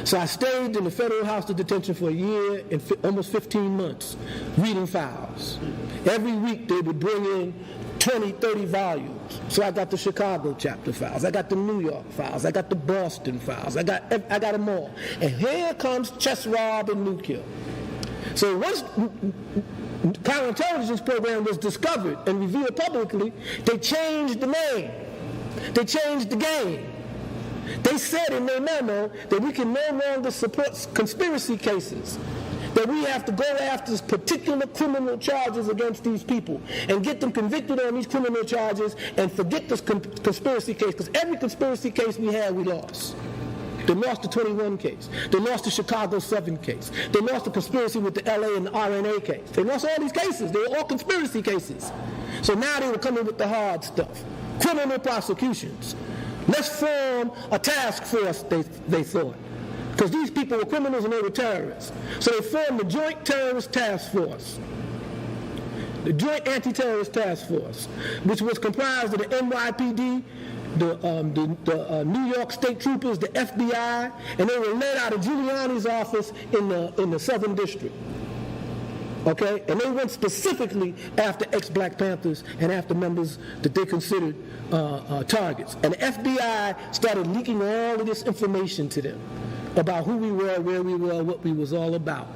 S2: So I stayed in the federal house of detention for a year and almost 15 months, reading files. Every week they would bring in 20, 30 volumes. So I got the Chicago chapter files, I got the New York files, I got the Boston files, I got them all. And here comes Chessrob and Newkill. So once counterintelligence program was discovered and revealed publicly, they changed the name. They changed the game. They said in their memo that we can no longer support conspiracy cases, that we have to go after particular criminal charges against these people and get them convicted on these criminal charges and forget this conspiracy case, because every conspiracy case we had, we lost. They lost the 21 case. They lost the Chicago 7 case. They lost the conspiracy with the LA and the RNA case. They lost all these cases. They were all conspiracy cases. So now they were coming with the hard stuff. Criminal prosecutions. Let's form a task force, they thought. Because these people were criminals and they were terrorists. So they formed the Joint Terrorist Task Force. The Joint Anti-Terrorist Task Force, which was comprised of the NYPD, the New York State Troopers, the FBI, and they were led out of Giuliani's office in the Southern District. Okay? And they went specifically after ex-Black Panthers and after members that they considered targets. And the FBI started leaking all of this information to them about who we were, where we were, what we was all about.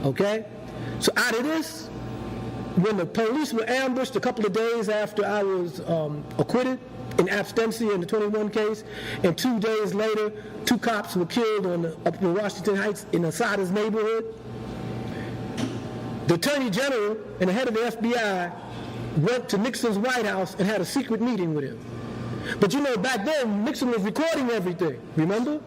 S2: Okay? So out of this, when the police were ambushed a couple of days after I was acquitted in absentia in the 21 case, and 2 days later, 2 cops were killed up in Washington Heights in Assata's neighborhood, the Attorney General and the head of the FBI went to Nixon's White House and had a secret meeting with him. But you know, back then, Nixon was recording everything, remember?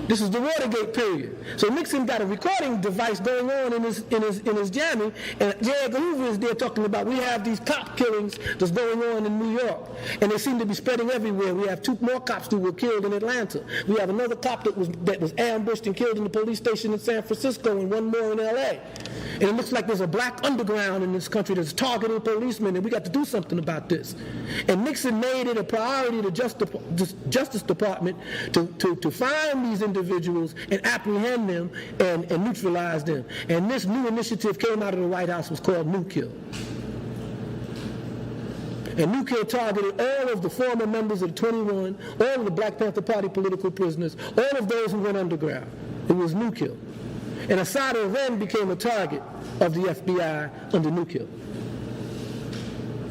S2: This is the Watergate period. So Nixon got a recording device going on in his jammy, and J. Edgar Hoover is there talking about, we have these cop killings that's going on in New York, and they seem to be spreading everywhere. We have 2 more cops who were killed in Atlanta. We have another cop that was ambushed and killed in the police station in San Francisco, and 1 more in LA. And it looks like there's a black underground in this country that's targeting policemen, and we got to do something about this. And Nixon made it a priority to the Justice Department to find these individuals and apprehend them and neutralize them. And this new initiative came out of the White House, was called Newkill. And Newkill targeted all of the former members of the 21, all of the Black Panther Party political prisoners, all of those who went underground. It was Newkill. And Assata then became a target of the FBI under Newkill.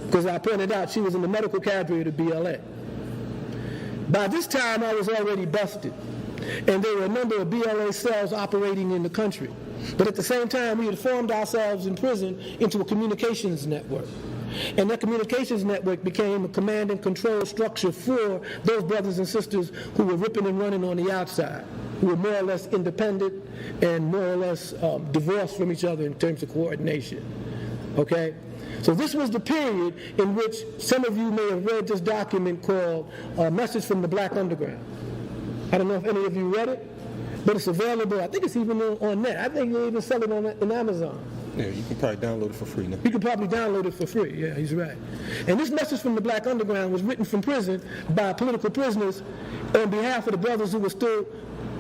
S2: Because I pointed out she was in the medical cadre of the BLA. By this time, I was already busted. And there were a number of BLA cells operating in the country. But at the same time, we had formed ourselves in prison into a communications network. And that communications network became a command and control structure for those brothers and sisters who were ripping and running on the outside, who were more or less independent and more or less divorced from each other in terms of coordination. Okay? So this was the period in which some of you may have read this document called Message from the Black Underground. I don't know if any of you read it, but it's available. I think it's even on net. I think they even sell it on Amazon.
S1: Yeah, you can probably download it for free now.
S2: You can probably download it for free. Yeah, he's right. And this Message from the Black Underground was written from prison by political prisoners on behalf of the brothers who were still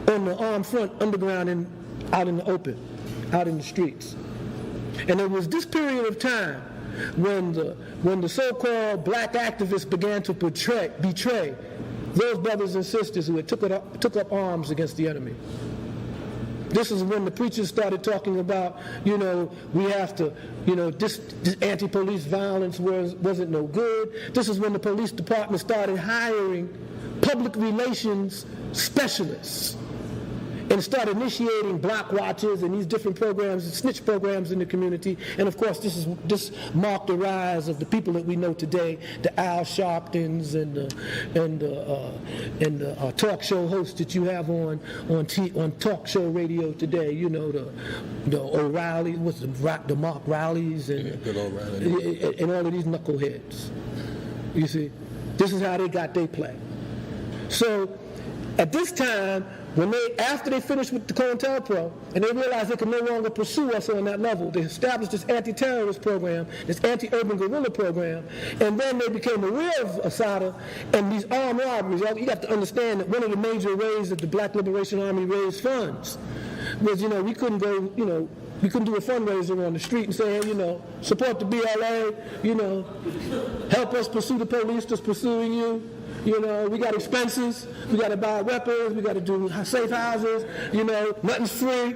S2: on the armed front underground and out in the open, out in the streets. And it was this period of time when the so-called black activists began to betray those brothers and sisters who had took up arms against the enemy. This is when the preachers started talking about, we have to, this anti-police violence wasn't no good. This is when the police department started hiring public relations specialists and start initiating block watches and these different programs, snitch programs in the community. And of course, this marked the rise of the people that we know today, the Al Sharptons and the talk show hosts that you have on talk show radio today. You know, the O'Reilly, the Mark Rileys and
S1: good old Riley.
S2: And all of these knuckleheads. You see, this is how they got their play. So at this time, after they finished with the COINTELPRO and they realized they could no longer pursue us on that level, they established this anti-terrorist program, this anti-urban guerrilla program, and then they became aware of Assata and these armed robberies. You have to understand that one of the major ways that the Black Liberation Army raised funds was, we couldn't go, we couldn't do a fundraiser on the street and say, hey, support the BLA, help us pursue the police that's pursuing you. We got expenses, we got to buy weapons, we got to do safe houses, nothing's free.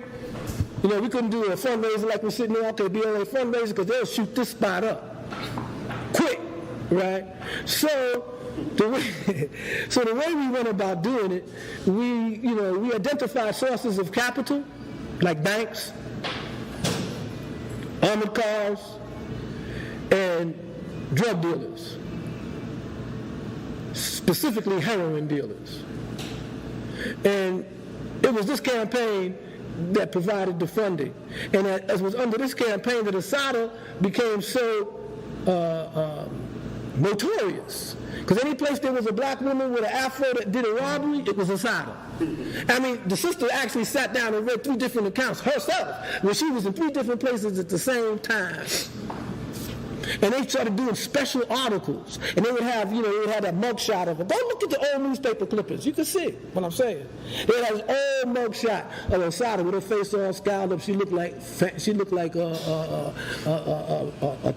S2: We couldn't do a fundraiser like we're sitting there, okay, BLA fundraiser, because they'll shoot this spot up quick, right? So the way we went about doing it, we identified sources of capital, like banks, armored cars, and drug dealers. Specifically heroin dealers. And it was this campaign that provided the funding. And it was under this campaign that Assata became so notorious. Because any place there was a black woman with an afro that did a robbery, it was Assata. I mean, the sister actually sat down and read 3 different accounts herself, where she was in 3 different places at the same time. And they started doing special articles, and they would have, they would have that mugshot of her. Go look at the old newspaper clippings. You can see what I'm saying. They would have this old mugshot of Assata with her face all scowled up. She looked like a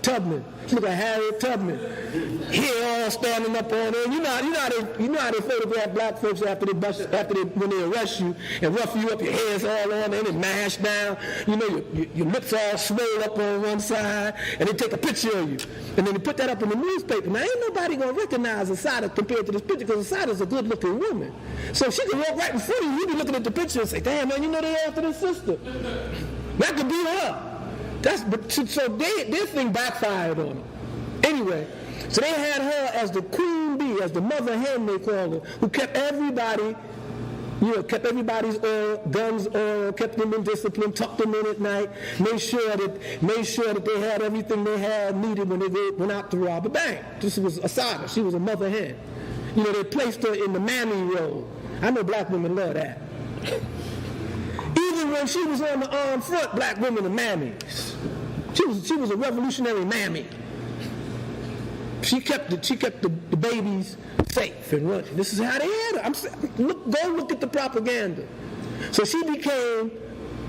S2: Tubman. She looked like Harriet Tubman. Hair all standing up on her. You know how they photograph black folks when they arrest you and rough you up. Your hair's all on there and it mashed down. Your lips all swelled up on one side, and they take a picture of you. And then they put that up in the newspaper. Now, ain't nobody going to recognize Assata compared to this picture, because Assata's a good-looking woman. So she can walk right in front of you. You be looking at the picture and say, damn, man, they after this sister. That could be her. So their thing backfired on them. Anyway, so they had her as the queen bee, as the mother hen, they call her, who kept everybody, kept everybody's guns oiled, kept them in discipline, tucked them in at night, made sure that they had everything they had needed when they went out to rob a bank. This was Assata. She was a mother hen. They placed her in the mammy role. I know black women love that. Even when she was on the armed front, black women are mammies. She was a revolutionary mammy. She kept the babies safe and running. This is how they had her. Go look at the propaganda. So she became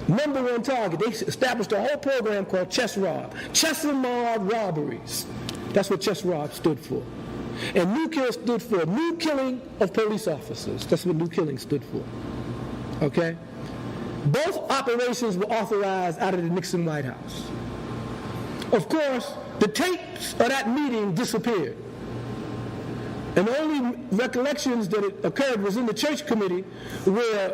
S2: #1 target. They established a whole program called Chessrob. Chessrob robberies. That's what Chessrob stood for. And Newkill stood for new killing of police officers. That's what new killing stood for. Okay? Both operations were authorized out of the Nixon White House. Of course, the tapes of that meeting disappeared. And the only recollections that it occurred was in the church committee, where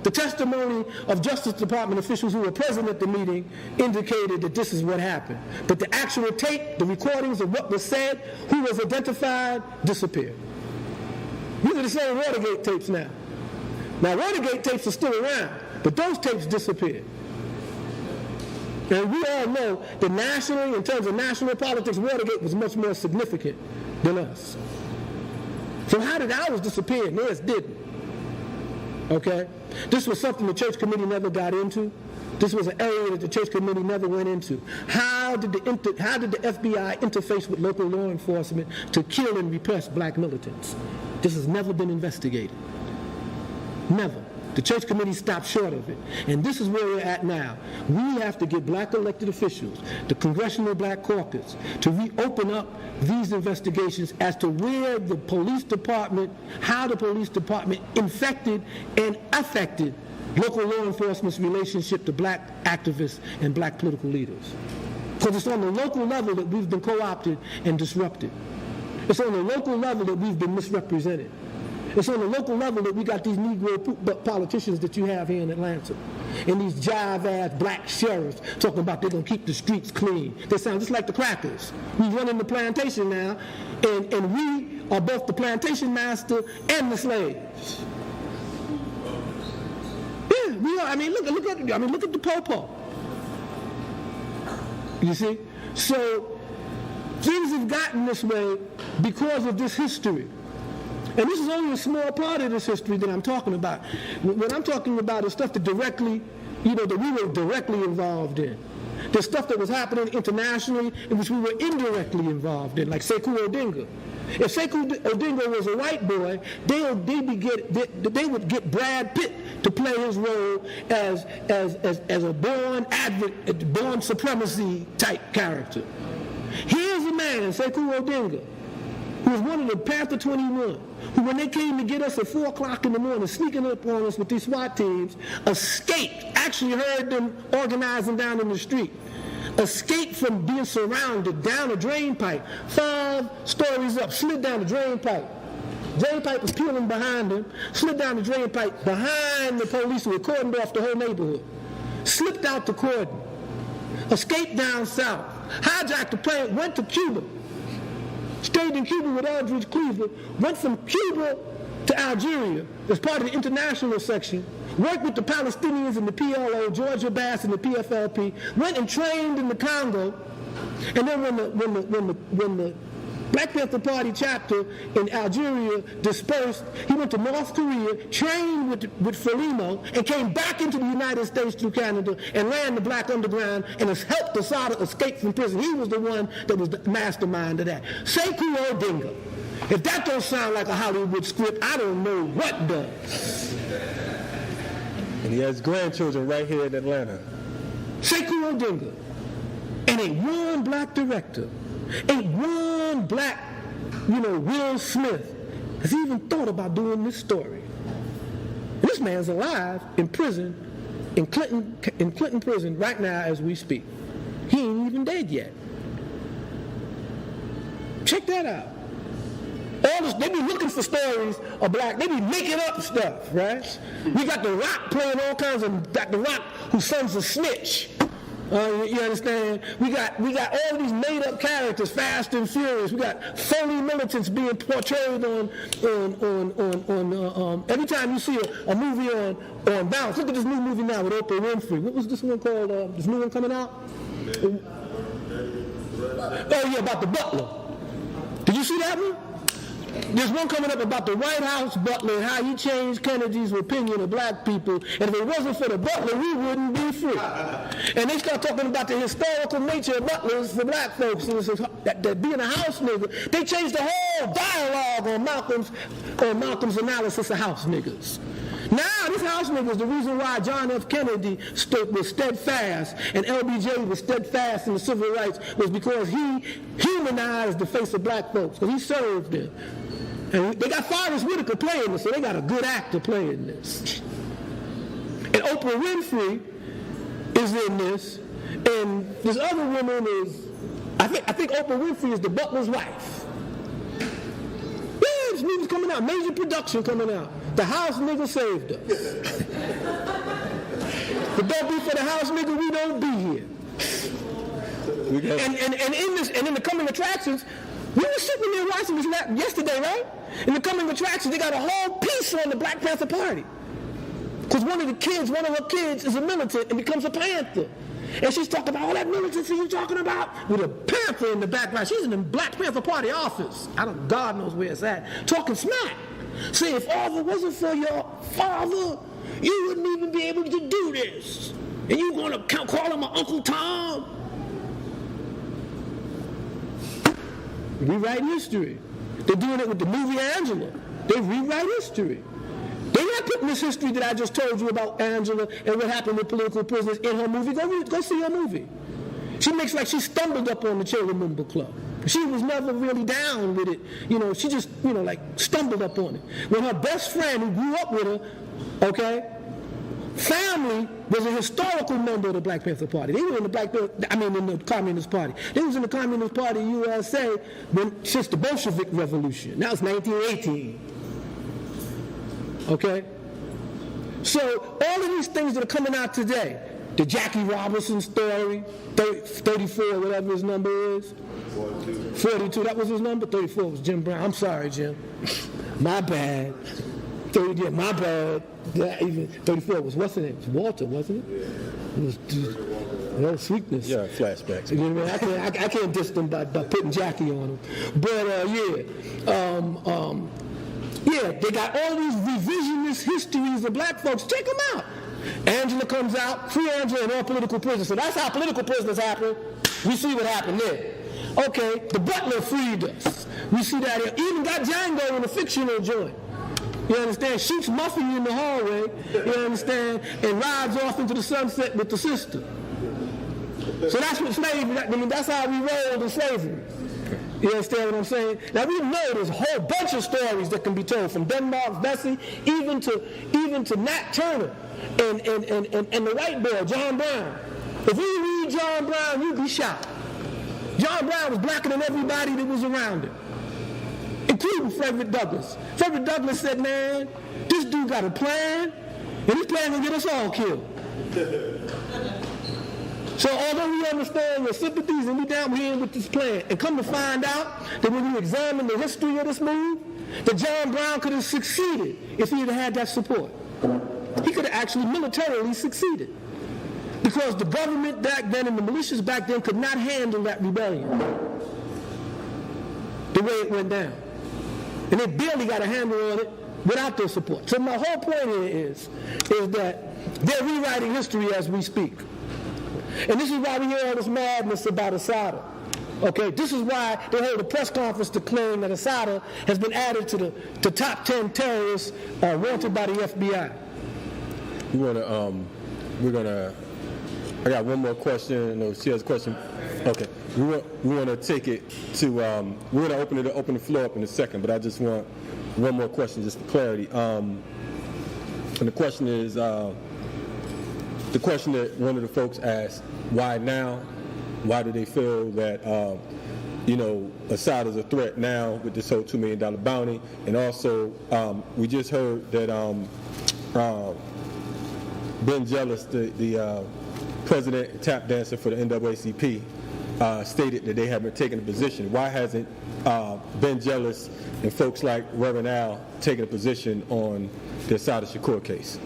S2: the testimony of Justice Department officials who were present at the meeting indicated that this is what happened. But the actual tape, the recordings of what was said, who was identified, disappeared. These are the same Watergate tapes now. Now, Watergate tapes are still around, but those tapes disappeared. And we all know that nationally, in terms of national politics, Watergate was much more significant than us. So how did ours disappear and theirs didn't? Okay? This was something the church committee never got into. This was an area that the church committee never went into. How did the FBI interface with local law enforcement to kill and repress black militants? This has never been investigated. Never. The church committee stopped short of it. And this is where we're at now. We have to get black elected officials, the Congressional Black Caucus, to reopen up these investigations as to where the police department, how the police department infected and affected local law enforcement's relationship to black activists and black political leaders. Because it's on the local level that we've been co-opted and disrupted. It's on the local level that we've been misrepresented. It's on the local level that we got these Negro politicians that you have here in Atlanta. And these jive-ass black sheriffs talking about they're going to keep the streets clean. They sound just like the crackers. We running the plantation now, and we are both the plantation master and the slaves. Yeah, we are. Look at the po-po. You see? So things have gotten this way because of this history. And this is only a small part of this history that I'm talking about. What I'm talking about is stuff that directly, that we were directly involved in. There's stuff that was happening internationally in which we were indirectly involved in, like Sekou Odinga. If Sekou Odinga was a white boy, they would get Brad Pitt to play his role as a born supremacy type character. Here's a man, Sekou Odinga, who was one of the Panther 21, who when they came to get us at 4 o'clock in the morning, sneaking up on us with these SWAT teams, escaped, actually heard them organizing down in the street, escaped from being surrounded down a drain pipe, 5 stories up, slid down the drain pipe. Drain pipe was peeling behind him, slid down the drain pipe behind the police who had cordoned off the whole neighborhood, slipped out the cordon, escaped down south, hijacked the plane, went to Cuba, stayed in Cuba with Eldridge Cleaver, went from Cuba to Algeria as part of the international section, worked with the Palestinians and the PLO, George Abbas and the PFLP, went and trained in the Congo, and then when the Black Panther Party chapter in Algeria dispersed, he went to North Korea, trained with Frelimo, and came back into the United States through Canada and ran the Black Underground and has helped Assata escape from prison. He was the one that was the mastermind of that. Sekou Odinga. If that don't sound like a Hollywood script, I don't know what does.
S1: And he has grandchildren right here in Atlanta.
S2: Sekou Odinga. And ain't one black director, ain't one black, Will Smith has even thought about doing this story. This man's alive in prison, in Clinton prison right now as we speak. He ain't even dead yet. Check that out. All this, they be looking for stories of black, they be making up stuff, right? We got The Rock playing all kinds of, The Rock whose son's a snitch. You understand? We got all these made-up characters, Fast and Furious. We got phony militants being portrayed on every time you see a movie on Bounce. Look at this new movie now with Oprah Winfrey. What was this one called? This new one coming out? Oh yeah, about the butler. Did you see that one? There's one coming up about the White House butler and how he changed Kennedy's opinion of black people. And if it wasn't for the butler, we wouldn't be free. And they start talking about the historical nature of butlers for black folks. And that being a house nigga, they changed the whole dialogue on Malcolm's analysis of house niggas. Now, this house nigga is the reason why John F. Kennedy was steadfast and LBJ was steadfast in the civil rights, was because he humanized the face of black folks, because he served them. And they got Forrest Whitaker playing this, so they got a good actor playing this. And Oprah Winfrey is in this, and this other woman is, I think Oprah Winfrey is the butler's wife. Yeah, this movie's coming out, major production coming out. The house nigga saved us. But don't be for the house nigga, we don't be here. And in the coming attractions, we were sitting there watching this yesterday, right? In the coming attractions, they got a whole piece on the Black Panther Party. Because one of her kids is a militant and becomes a Panther. And she's talking about all that militancy you talking about with a Panther in the background. She's in the Black Panther Party office. God knows where it's at. Talking smack. Say, if all it wasn't for your father, you wouldn't even be able to do this. And you going to call him my Uncle Tom? Rewriting history. They're doing it with the movie Angela. They rewrite history. They're not putting this history that I just told you about Angela and what happened with political prisoners in her movie. Go see her movie. She makes like she stumbled up on the Chamber Member Club. She was never really down with it. She just, stumbled up on it. When her best friend who grew up with her, family was a historical member of the Black Panther Party. They were in the Communist Party. They was in the Communist Party USA since the Bolshevik Revolution. Now it's 1918. okay? So all of these things that are coming out today, the Jackie Robinson story, 34, whatever his number is, 42, that was his number? 34 was Jim Brown. I'm sorry, Jim. My bad. 30, yeah, my bad. Yeah, even 34 was, what's his name? It was Walter, wasn't it? It was Sweetness.
S1: Yeah, flashbacks.
S2: You know what I mean? I can't diss them by putting Jackie on them. But yeah, they got all these revisionist histories of black folks. Check them out. Angela comes out, free Angela and all political prisoners. So that's how political prisoners happen. We see what happened there. Okay, the butler freed us. We see that here. Even got Django in a fictional joint. You understand? Shoots Muffy in the hallway, you understand, and rides off into the sunset with the sister. So that's what slavery, I mean, that's how we rolled in slavery. You understand what I'm saying? Now we know there's a whole bunch of stories that can be told, from Denmark Vesey, even to Nat Turner and the white boy, John Brown. If you read John Brown, you'd be shocked. John Brown was blacker than everybody that was around him, including Frederick Douglass. Frederick Douglass said, man, this dude got a plan, and this plan will get us all killed. So although we understand your sympathies and we down here with this plan, and come to find out that when you examine the history of this move, that John Brown could have succeeded if he had had that support. He could have actually militarily succeeded. Because the government back then and the militias back then could not handle that rebellion the way it went down. And they barely got a handle on it without their support. So my whole point here is that they're rewriting history as we speak. And this is why we hear all this madness about Assata. Okay, this is why they hold a press conference declaring that Assata has been added to the top 10 terrorists wanted by the FBI. I got one more question. No, she has a question. Okay, we want to take it to. We're going to open the floor up in a second, but I just want one more question, just for clarity. And the question is, the question that one of the folks asked: why now? Why do they feel that Assad is a threat now with this whole $2 million bounty? And also, we just heard that Ben Jealous, the president and tap dancer for the NAACP, stated that they have been taking a position. Why hasn't Ben Jealous and folks like Reverend Al taken a position on the Assata Shakur case?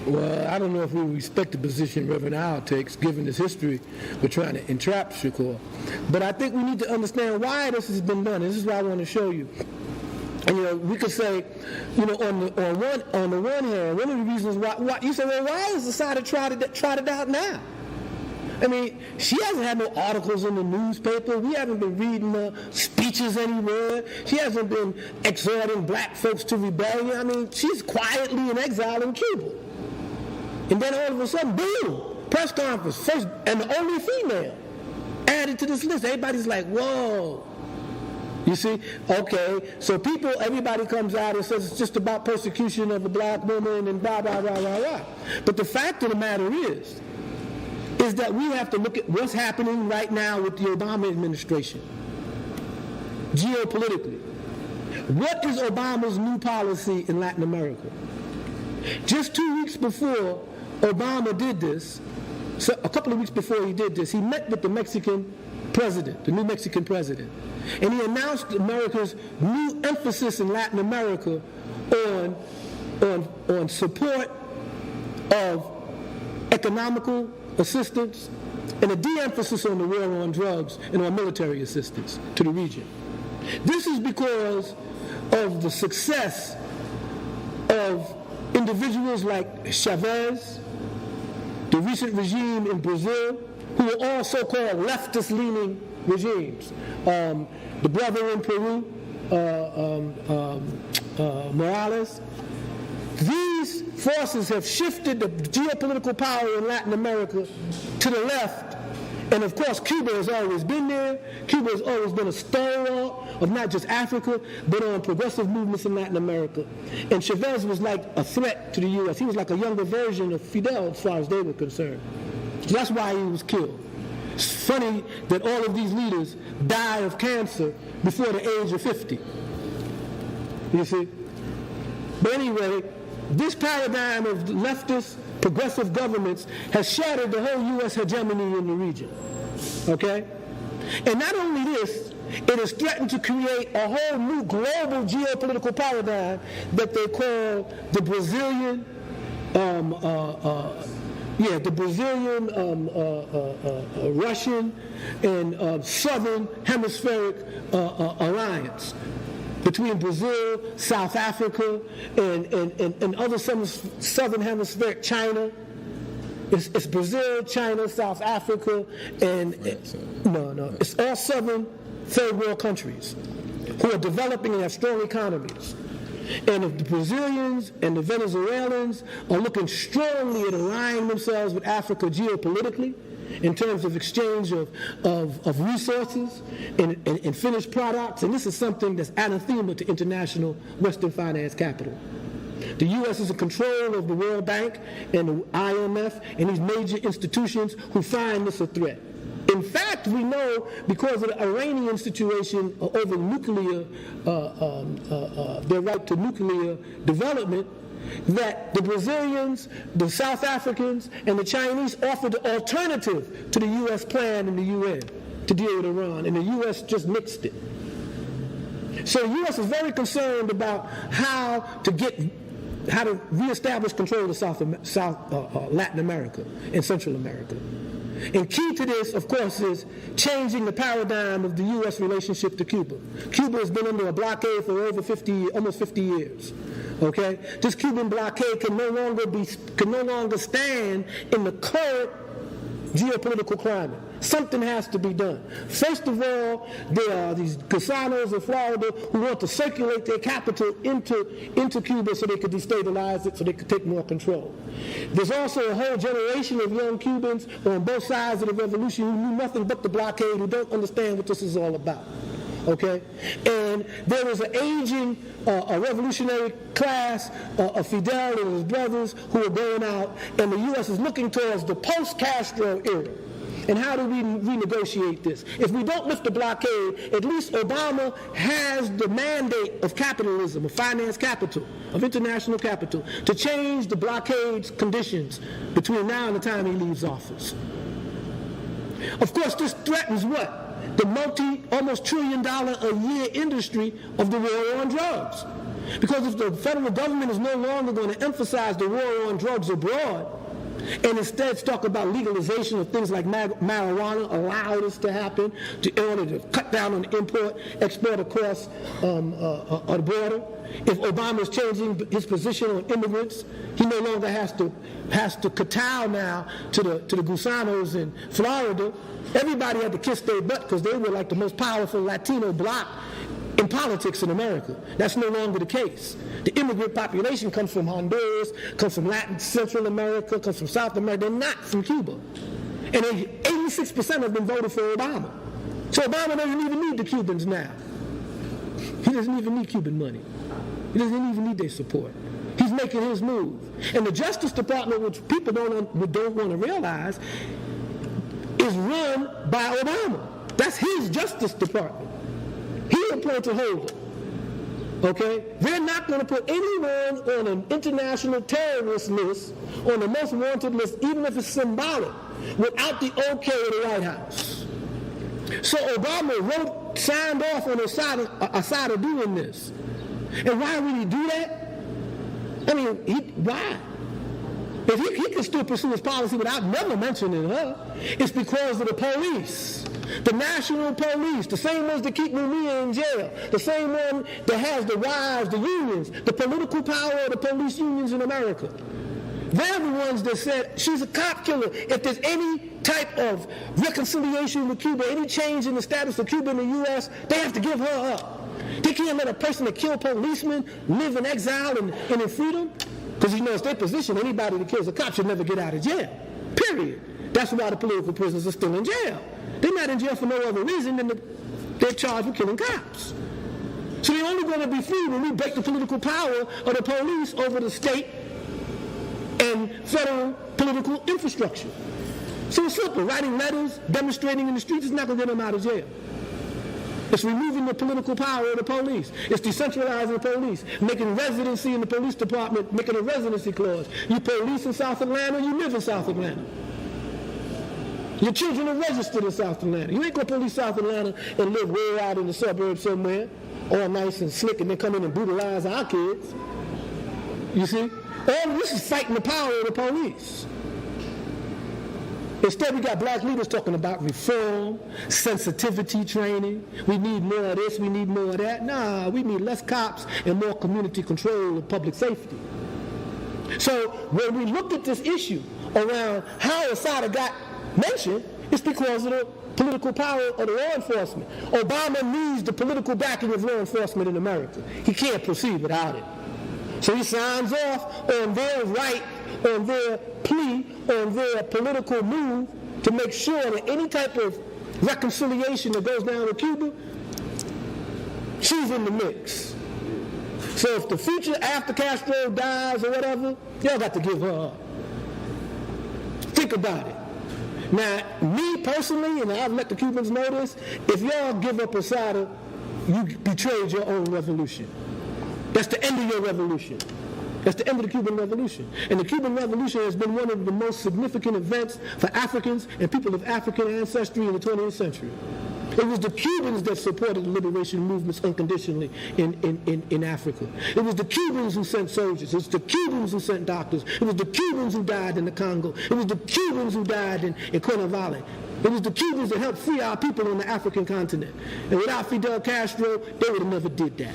S2: Well, I don't know if we respect the position Reverend Al takes, given his history with trying to entrap Shakur. But I think we need to understand why this has been done. This is what I want to show you. And, we could say, on the one hand, one of the reasons why you say, well, why is Assata trotted out now? I mean, she hasn't had no articles in the newspaper. We haven't been reading speeches anywhere. She hasn't been exhorting black folks to rebellion. I mean, she's quietly in exile in Cuba. And then all of a sudden, boom, press conference, first and the only female added to this list. Everybody's like, whoa. You see? Okay, so everybody comes out and says it's just about persecution of a black woman and blah, blah, blah, blah, blah. But the fact of the matter is that we have to look at what's happening right now with the Obama administration, geopolitically. What is Obama's new policy in Latin America? Just 2 weeks before Obama did this, so a couple of weeks before he did this, he met with the Mexican president, the new Mexican president, and he announced America's new emphasis in Latin America on support of economical assistance and a de-emphasis on the war on drugs and on military assistance to the region. This is because of the success of individuals like Chavez, the recent regime in Brazil, who are all so-called leftist-leaning regimes. The brother in Peru, Morales. These forces have shifted the geopolitical power in Latin America to the left. And of course, Cuba has always been there. Cuba has always been a stalwart of not just Africa, but on progressive movements in Latin America. And Chavez was like a threat to the U.S. He was like a younger version of Fidel as far as they were concerned. So that's why he was killed. It's funny that all of these leaders die of cancer before the age of 50. You see? But anyway, this paradigm of leftist progressive governments has shattered the whole U.S. hegemony in the region. Okay? And not only this, it has threatened to create a whole new global geopolitical paradigm that they call the Brazilian, Russian, and Southern Hemispheric Alliance between Brazil, South Africa, and other Southern Hemispheric China. It's Brazil, China, South Africa, and it's all southern third world countries who are developing and have strong economies. And if the Brazilians and the Venezuelans are looking strongly at aligning themselves with Africa geopolitically in terms of exchange of resources and finished products, and this is something that's anathema to international Western finance capital. The U.S. is in control of the World Bank and the IMF and these major institutions who find this a threat. In fact, we know because of the Iranian situation over nuclear, their right to nuclear development, that the Brazilians, the South Africans, and the Chinese offered the alternative to the U.S. plan in the UN to deal with Iran, and the U.S. just nixed it. So the U.S. is very concerned about how to reestablish control of Latin America and Central America. And key to this, of course, is changing the paradigm of the U.S. relationship to Cuba. Cuba has been under a blockade for over almost 50 years. Okay, this Cuban blockade can no longer stand in the current geopolitical climate. Something has to be done. First of all, there are these gusanos in Florida who want to circulate their capital into Cuba so they could destabilize it, so they could take more control. There's also a whole generation of young Cubans on both sides of the revolution who knew nothing but the blockade, who don't understand what this is all about. Okay? And there is an aging a revolutionary class of Fidel and his brothers who are going out, and the U.S. is looking towards the post-Castro era. And how do we renegotiate this? If we don't lift the blockade, at least Obama has the mandate of capitalism, of finance capital, of international capital, to change the blockade's conditions between now and the time he leaves office. Of course, this threatens what? The almost $1 trillion a year industry of the war on drugs. Because if the federal government is no longer going to emphasize the war on drugs abroad, and instead talk about legalization of things like marijuana, allow this to happen in order to cut down on the import, export across the border. If Obama is changing his position on immigrants, he no longer has to kowtow now to the gusanos in Florida. Everybody had to kiss their butt because they were like the most powerful Latino bloc in politics in America. That's no longer the case. The immigrant population comes from Honduras, comes from Central America, comes from South America. They're not from Cuba. And 86% of them voted for Obama. So Obama doesn't even need the Cubans now. He doesn't even need Cuban money. He doesn't even need their support. He's making his move. And the Justice Department, which people don't want to realize, is run by Obama. That's his Justice Department. He appointed Holder. Okay? They're not going to put anyone on an international terrorist list, on the most wanted list, even if it's symbolic, without the okay of the White House. So Obama signed off on Assata doing this. And why would he do that? I mean, why? If he can still pursue his policy without never mentioning her, it's because of the police. The national police, the same ones that keep Maria in jail, the same one that has the wives, the unions, the political power of the police unions in America. They're the ones that said she's a cop killer. If there's any type of reconciliation with Cuba, any change in the status of Cuba in the U.S., they have to give her up. They can't let a person that killed policemen live in exile and in freedom, because it's their position. Anybody that kills a cop should never get out of jail, period. That's why the political prisoners are still in jail. They're not in jail for no other reason than they're charged with killing cops. So they're only going to be free when we break the political power of the police over the state and federal political infrastructure. So it's simple. Writing letters, demonstrating in the streets is not going to get them out of jail. It's removing the political power of the police. It's decentralizing the police, making residency in the police department, making a residency clause. You police in South Atlanta, you live in South Atlanta. Your children are registered in South Atlanta. You ain't gonna police South Atlanta and live way out in the suburbs somewhere, all nice and slick, and then come in and brutalize our kids. You see? All this is fighting the power of the police. Instead, we got black leaders talking about reform, sensitivity training. We need more of this, we need more of that. Nah, we need less cops and more community control of public safety. So when we looked at this issue around how Assata got mentioned, it's because of the political power of the law enforcement. Obama needs the political backing of law enforcement in America. He can't proceed without it. So he signs off on their right, on their plea, on their political move to make sure that any type of reconciliation that goes down with Cuba, she's in the mix. So if the future after Castro dies or whatever, y'all got to give her up. Think about it. Now, me personally, and I've let the Cubans know this, if y'all give up Assata, you betrayed your own revolution. That's the end of your revolution. That's the end of the Cuban Revolution. And the Cuban Revolution has been one of the most significant events for Africans and people of African ancestry in the 20th century. It was the Cubans that supported the liberation movements unconditionally in Africa. It was the Cubans who sent soldiers. It was the Cubans who sent doctors. It was the Cubans who died in the Congo. It was the Cubans who died in Cuernavaca. It was the Cubans that helped free our people on the African continent. And without Fidel Castro, they would have never did that.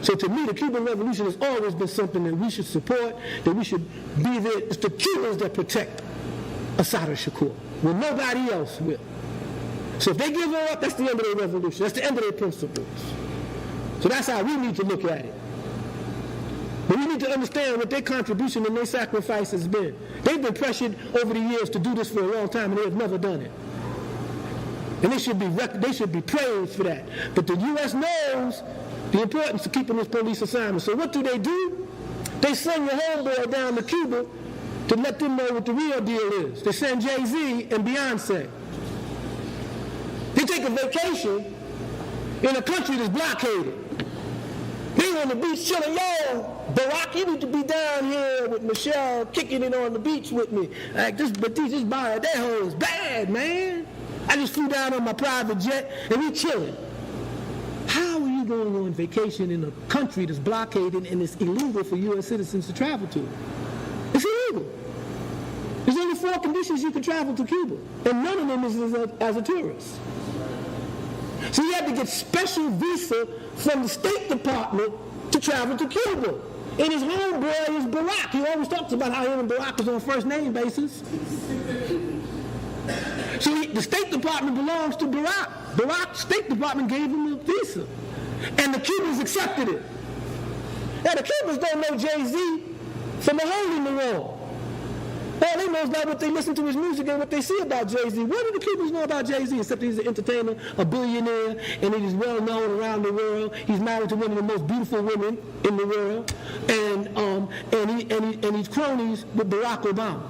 S2: So to me, the Cuban Revolution has always been something that we should support, that we should be there. It's the Cubans that protect Assata Shakur, when nobody else will. So if they give her up, that's the end of their revolution. That's the end of their principles. So that's how we need to look at it. But we need to understand what their contribution and their sacrifice has been. They've been pressured over the years to do this for a long time, and they have never done it. And they should be praised for that. But the U.S. knows the importance of keeping this police assignment. So what do? They send your homeboy down to Cuba to let them know what the real deal is. They send Jay-Z and Beyonce. They take a vacation in a country that's blockaded. They on the beach chilling. Yo, Barack, you need to be down here with Michelle kicking it on the beach with me. Like this bar, that hole is bad, man. I just flew down on my private jet and we chilling. How are you going on vacation in a country that's blockaded and it's illegal for U.S. citizens to travel to? It's illegal. There's only 4 conditions you can travel to Cuba, and none of them is as a tourist. So you had to get special visa from the State Department to travel to Cuba. And his homeboy is Barack. He always talks about how him and Barack was on a first name basis. So the State Department belongs to Barack. Barack's State Department gave him a visa. And the Cubans accepted it. Now the Cubans don't know Jay-Z from a hole in the wall. All they know is about what they listen to his music and what they see about Jay-Z. What do the Cubans know about Jay-Z except he's an entertainer, a billionaire, and he is well known around the world. He's married to one of the most beautiful women in the world, and he's cronies with Barack Obama.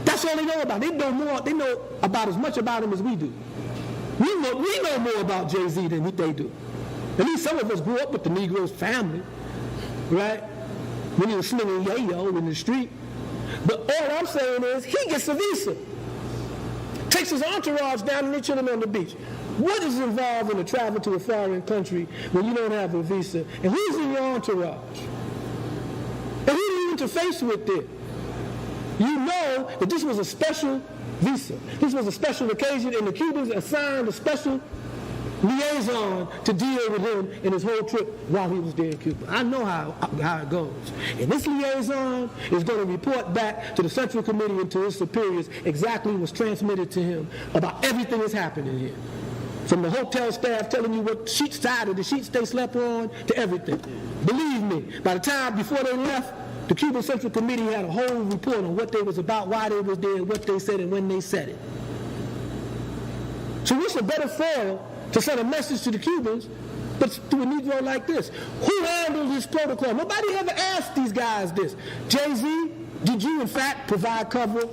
S2: That's all they know about. They know about as much about him as we do. We know more about Jay-Z than what they do. At least some of us grew up with the Negro's family, right? When he was slinging yayo in the street. But all I'm saying is he gets a visa. Takes his entourage down and they chilling on the beach. What is involved in a travel to a foreign country when you don't have a visa? And who's in your entourage? And who do you interface with there? You know that this was a special visa. This was a special occasion, and the Cubans assigned a special liaison to deal with him in his whole trip while he was there in Cuba. I know how it goes. And this liaison is going to report back to the Central Committee and to his superiors exactly what's transmitted to him about everything that's happening here. From the hotel staff telling you what side of the sheets they slept on to everything. Believe me, by the time before they left, the Cuban Central Committee had a whole report on what they was about, why they was there, what they said, and when they said it. So we should better fail to send a message to the Cubans, but to a Negro like this. Who handled this protocol? Nobody ever asked these guys this. Jay-Z, did you in fact provide cover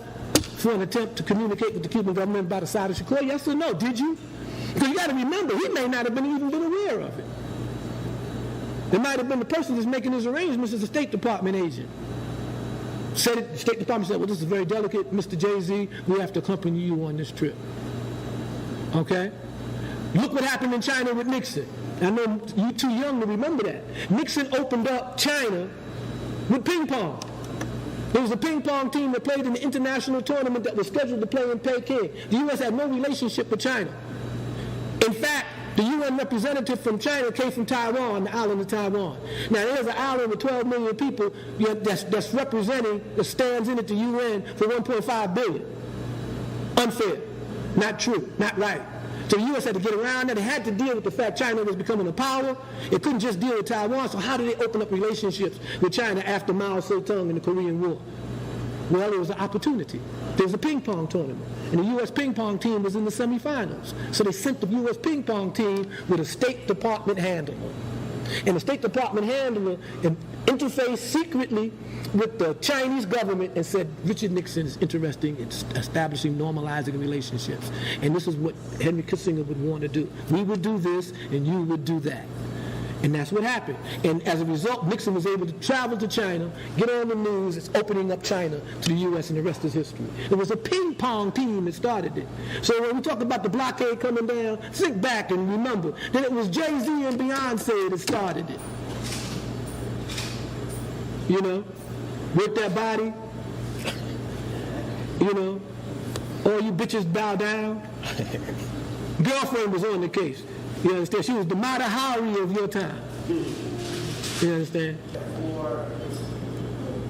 S2: for an attempt to communicate with the Cuban government about Assata Shakur? Yes or no? Did you? Because you got to remember, he may not have even been aware of it. It might have been the person that's making his arrangements as a State Department agent. The State Department said, well, this is very delicate, Mr. Jay-Z, we have to accompany you on this trip. Okay? Look what happened in China with Nixon. I know you're too young to remember that. Nixon opened up China with ping pong. There was a ping pong team that played in the international tournament that was scheduled to play in Peking. The U.S. had no relationship with China. In fact, the UN representative from China came from Taiwan, the island of Taiwan. Now, there's an island with 12 million people that's representing, that stands in at the UN for 1.5 billion. Unfair. Not true. Not right. So the U.S. had to get around that. It had to deal with the fact China was becoming a power. It couldn't just deal with Taiwan. So how did they open up relationships with China after Mao Zedong in the Korean War? Well, it was an opportunity. There was a ping pong tournament, and the U.S. ping pong team was in the semifinals. So they sent the U.S. ping pong team with a State Department handler. And the State Department handler interfaced secretly with the Chinese government and said, Richard Nixon is interested in establishing, normalizing relationships. And this is what Henry Kissinger would want to do. We would do this, and you would do that. And that's what happened. And as a result, Nixon was able to travel to China, get on the news, it's opening up China to the U.S., and the rest is history. It was a ping pong team that started it. So when we talk about the blockade coming down, think back and remember that it was Jay-Z and Beyonce that started it. You know, with that body, you know, all you bitches bow down. Girlfriend was on the case. You understand? She was the Mata Hari of your time. You understand?
S3: For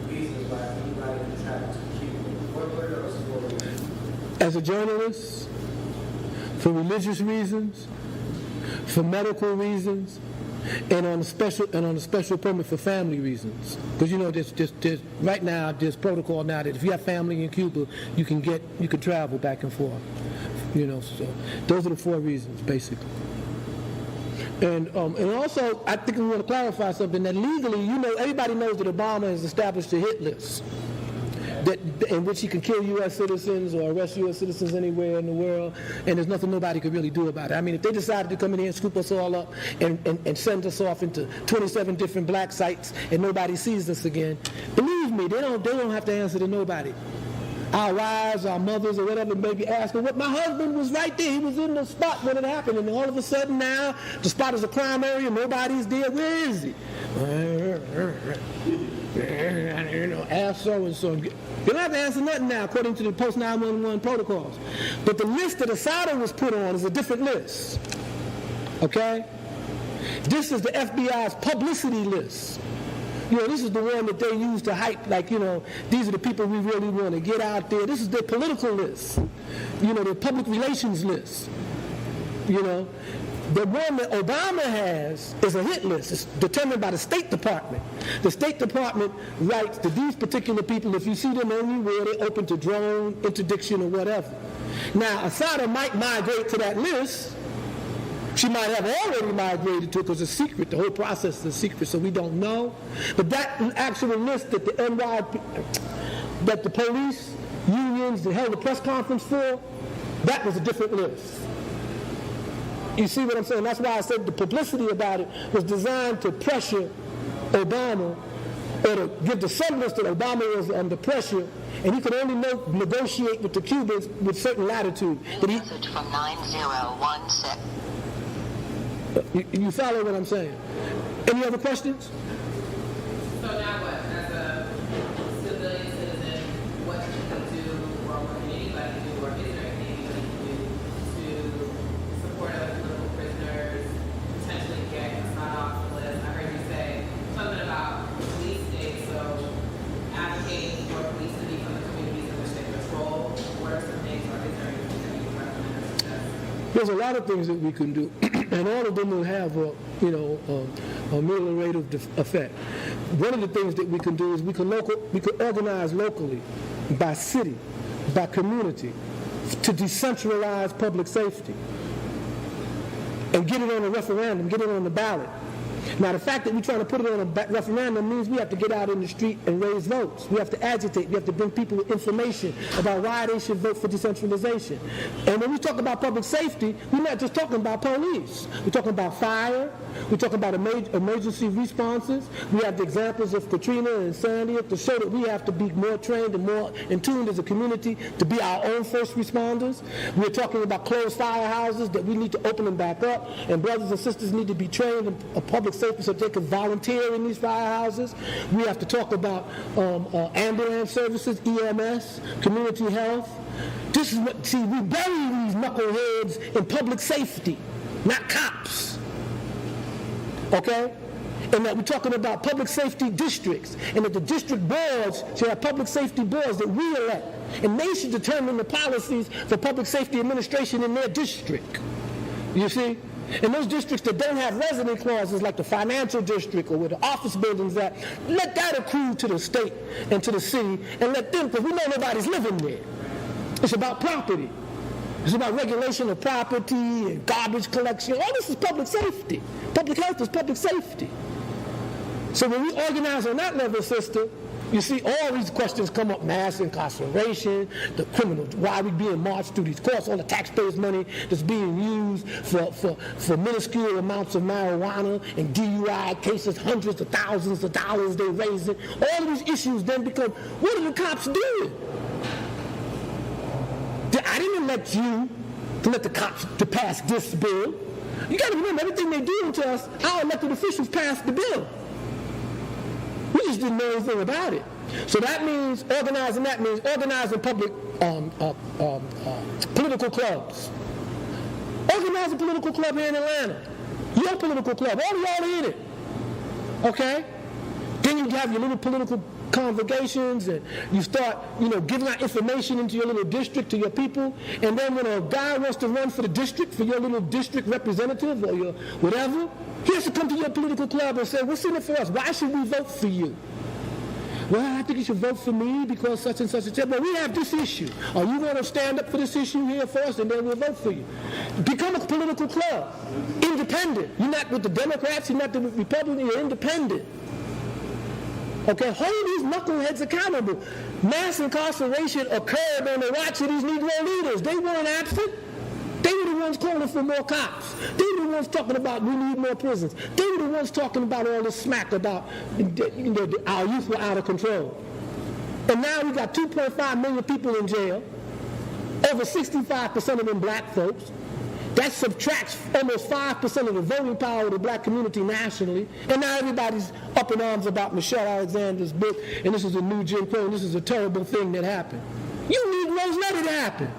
S3: reasons why anybody can travel to Cuba, what are those 4 reasons?
S2: As a journalist, for religious reasons, for medical reasons, and on a special permit for family reasons. Because you know, there's right now there's protocol now that if you have family in Cuba, you can travel back and forth. You know, so those are the 4 reasons basically. And also, I think we want to clarify something, that legally, you know, everybody knows that Obama has established a hit list in which he can kill U.S. citizens or arrest U.S. citizens anywhere in the world, and there's nothing nobody could really do about it. I mean, if they decided to come in here and scoop us all up and send us off into 27 different black sites and nobody sees us again, believe me, they don't have to answer to nobody. Our wives, our mothers, or whatever, maybe ask, well, my husband was right there. He was in the spot when it happened. And all of a sudden now, the spot is a crime area. Nobody's there. Where is he? You know, ask so-and-so. You don't have to answer nothing now, according to the post-911 protocols. But the list that Assata was put on is a different list. Okay? This is the FBI's publicity list. You know, this is the one that they use to hype, like, you know, these are the people we really want to get out there. This is their political list. You know, their public relations list. You know, the one that Obama has is a hit list. It's determined by the State Department. The State Department writes to these particular people, if you see them anywhere, they're open to drone interdiction or whatever. Now, Assata might migrate to that list. She might have already migrated to it because it's a secret. The whole process is a secret, so we don't know. But that actual list that that the police unions that held the press conference for, that was a different list. You see what I'm saying? That's why I said the publicity about it was designed to pressure Obama, or to give the semblance that Obama was under pressure, and he could only negotiate with the Cubans with certain latitude.
S4: Message from 9016.
S2: You follow what I'm saying? Any other questions?
S5: So now what? As a civilian citizen, what can you do, or what can anybody do, or is there anything anybody can do to support other political prisoners, potentially get Assata off the list? I heard you say something about police state, so advocating for police to be from the communities in which they patrol. What are some things, or is there anything that you recommend?
S2: There's a lot of things that we can do, and all of them will have a ameliorative effect. One of the things that we can do is we can organize locally, by city, by community, to decentralize public safety, and get it on a referendum, get it on the ballot. Now, the fact that we're trying to put it on a referendum means we have to get out in the street and raise votes. We have to agitate. We have to bring people with information about why they should vote for decentralization. And when we talk about public safety, we're not just talking about police. We're talking about fire. We're talking about emergency responses. We have the examples of Katrina and Sandy to show that we have to be more trained and more in tune as a community to be our own first responders. We're talking about closed firehouses, that we need to open them back up, and brothers and sisters need to be trained in public safety so they can volunteer in these firehouses. We have to talk about ambulance services, EMS, community health. This is what, see, we bury these knuckleheads in public safety, not cops. Okay? And that we're talking about public safety districts, and that the district boards should have public safety boards that we elect, and they should determine the policies for public safety administration in their district. You see? And those districts that don't have resident clauses, like the financial district or where the office buildings at, let that accrue to the state and to the city, and let them, because we know nobody's living there. It's about property. It's about regulation of property and garbage collection. All this is public safety. Public health is public safety. So when we organize on that level, sister, you see all these questions come up: mass incarceration, the criminal, why we being marched through these courts, all the taxpayers' money that's being used for minuscule amounts of marijuana and DUI cases, hundreds of thousands of dollars they're raising. All of these issues then become, what are the cops doing? I didn't elect you to let the cops to pass this bill. You got to remember, everything they do to us, our elected officials passed the bill. We just didn't know anything about it. So that means organizing public political clubs. Organize a political club here in Atlanta. Your political club. All y'all in it. Okay? Then you have your little political congregations, and you start, giving out information into your little district to your people. And then when a guy wants to run for the district, for your little district representative or your whatever, he has to come to your political club and say, what's in it for us? Why should we vote for you? Well, I think you should vote for me because such and such and such. But we have this issue. Are you going to stand up for this issue here for us, and then we'll vote for you? Become a political club. Independent. You're not with the Democrats, you're not with the Republicans, you're independent. Okay, hold these knuckleheads accountable. Mass incarceration occurred on the watch of these Negro leaders. They weren't absent. They were the ones calling for more cops. They were the ones talking about we need more prisons. They were the ones talking about all this smack about our youth were out of control. And now we got 2.5 million people in jail. Over 65% of them black folks. That subtracts almost 5% of the voting power of the black community nationally. And now everybody's up in arms about Michelle Alexander's book, and this is a new Jim Crow, and this is a terrible thing that happened. You Negroes let it happen.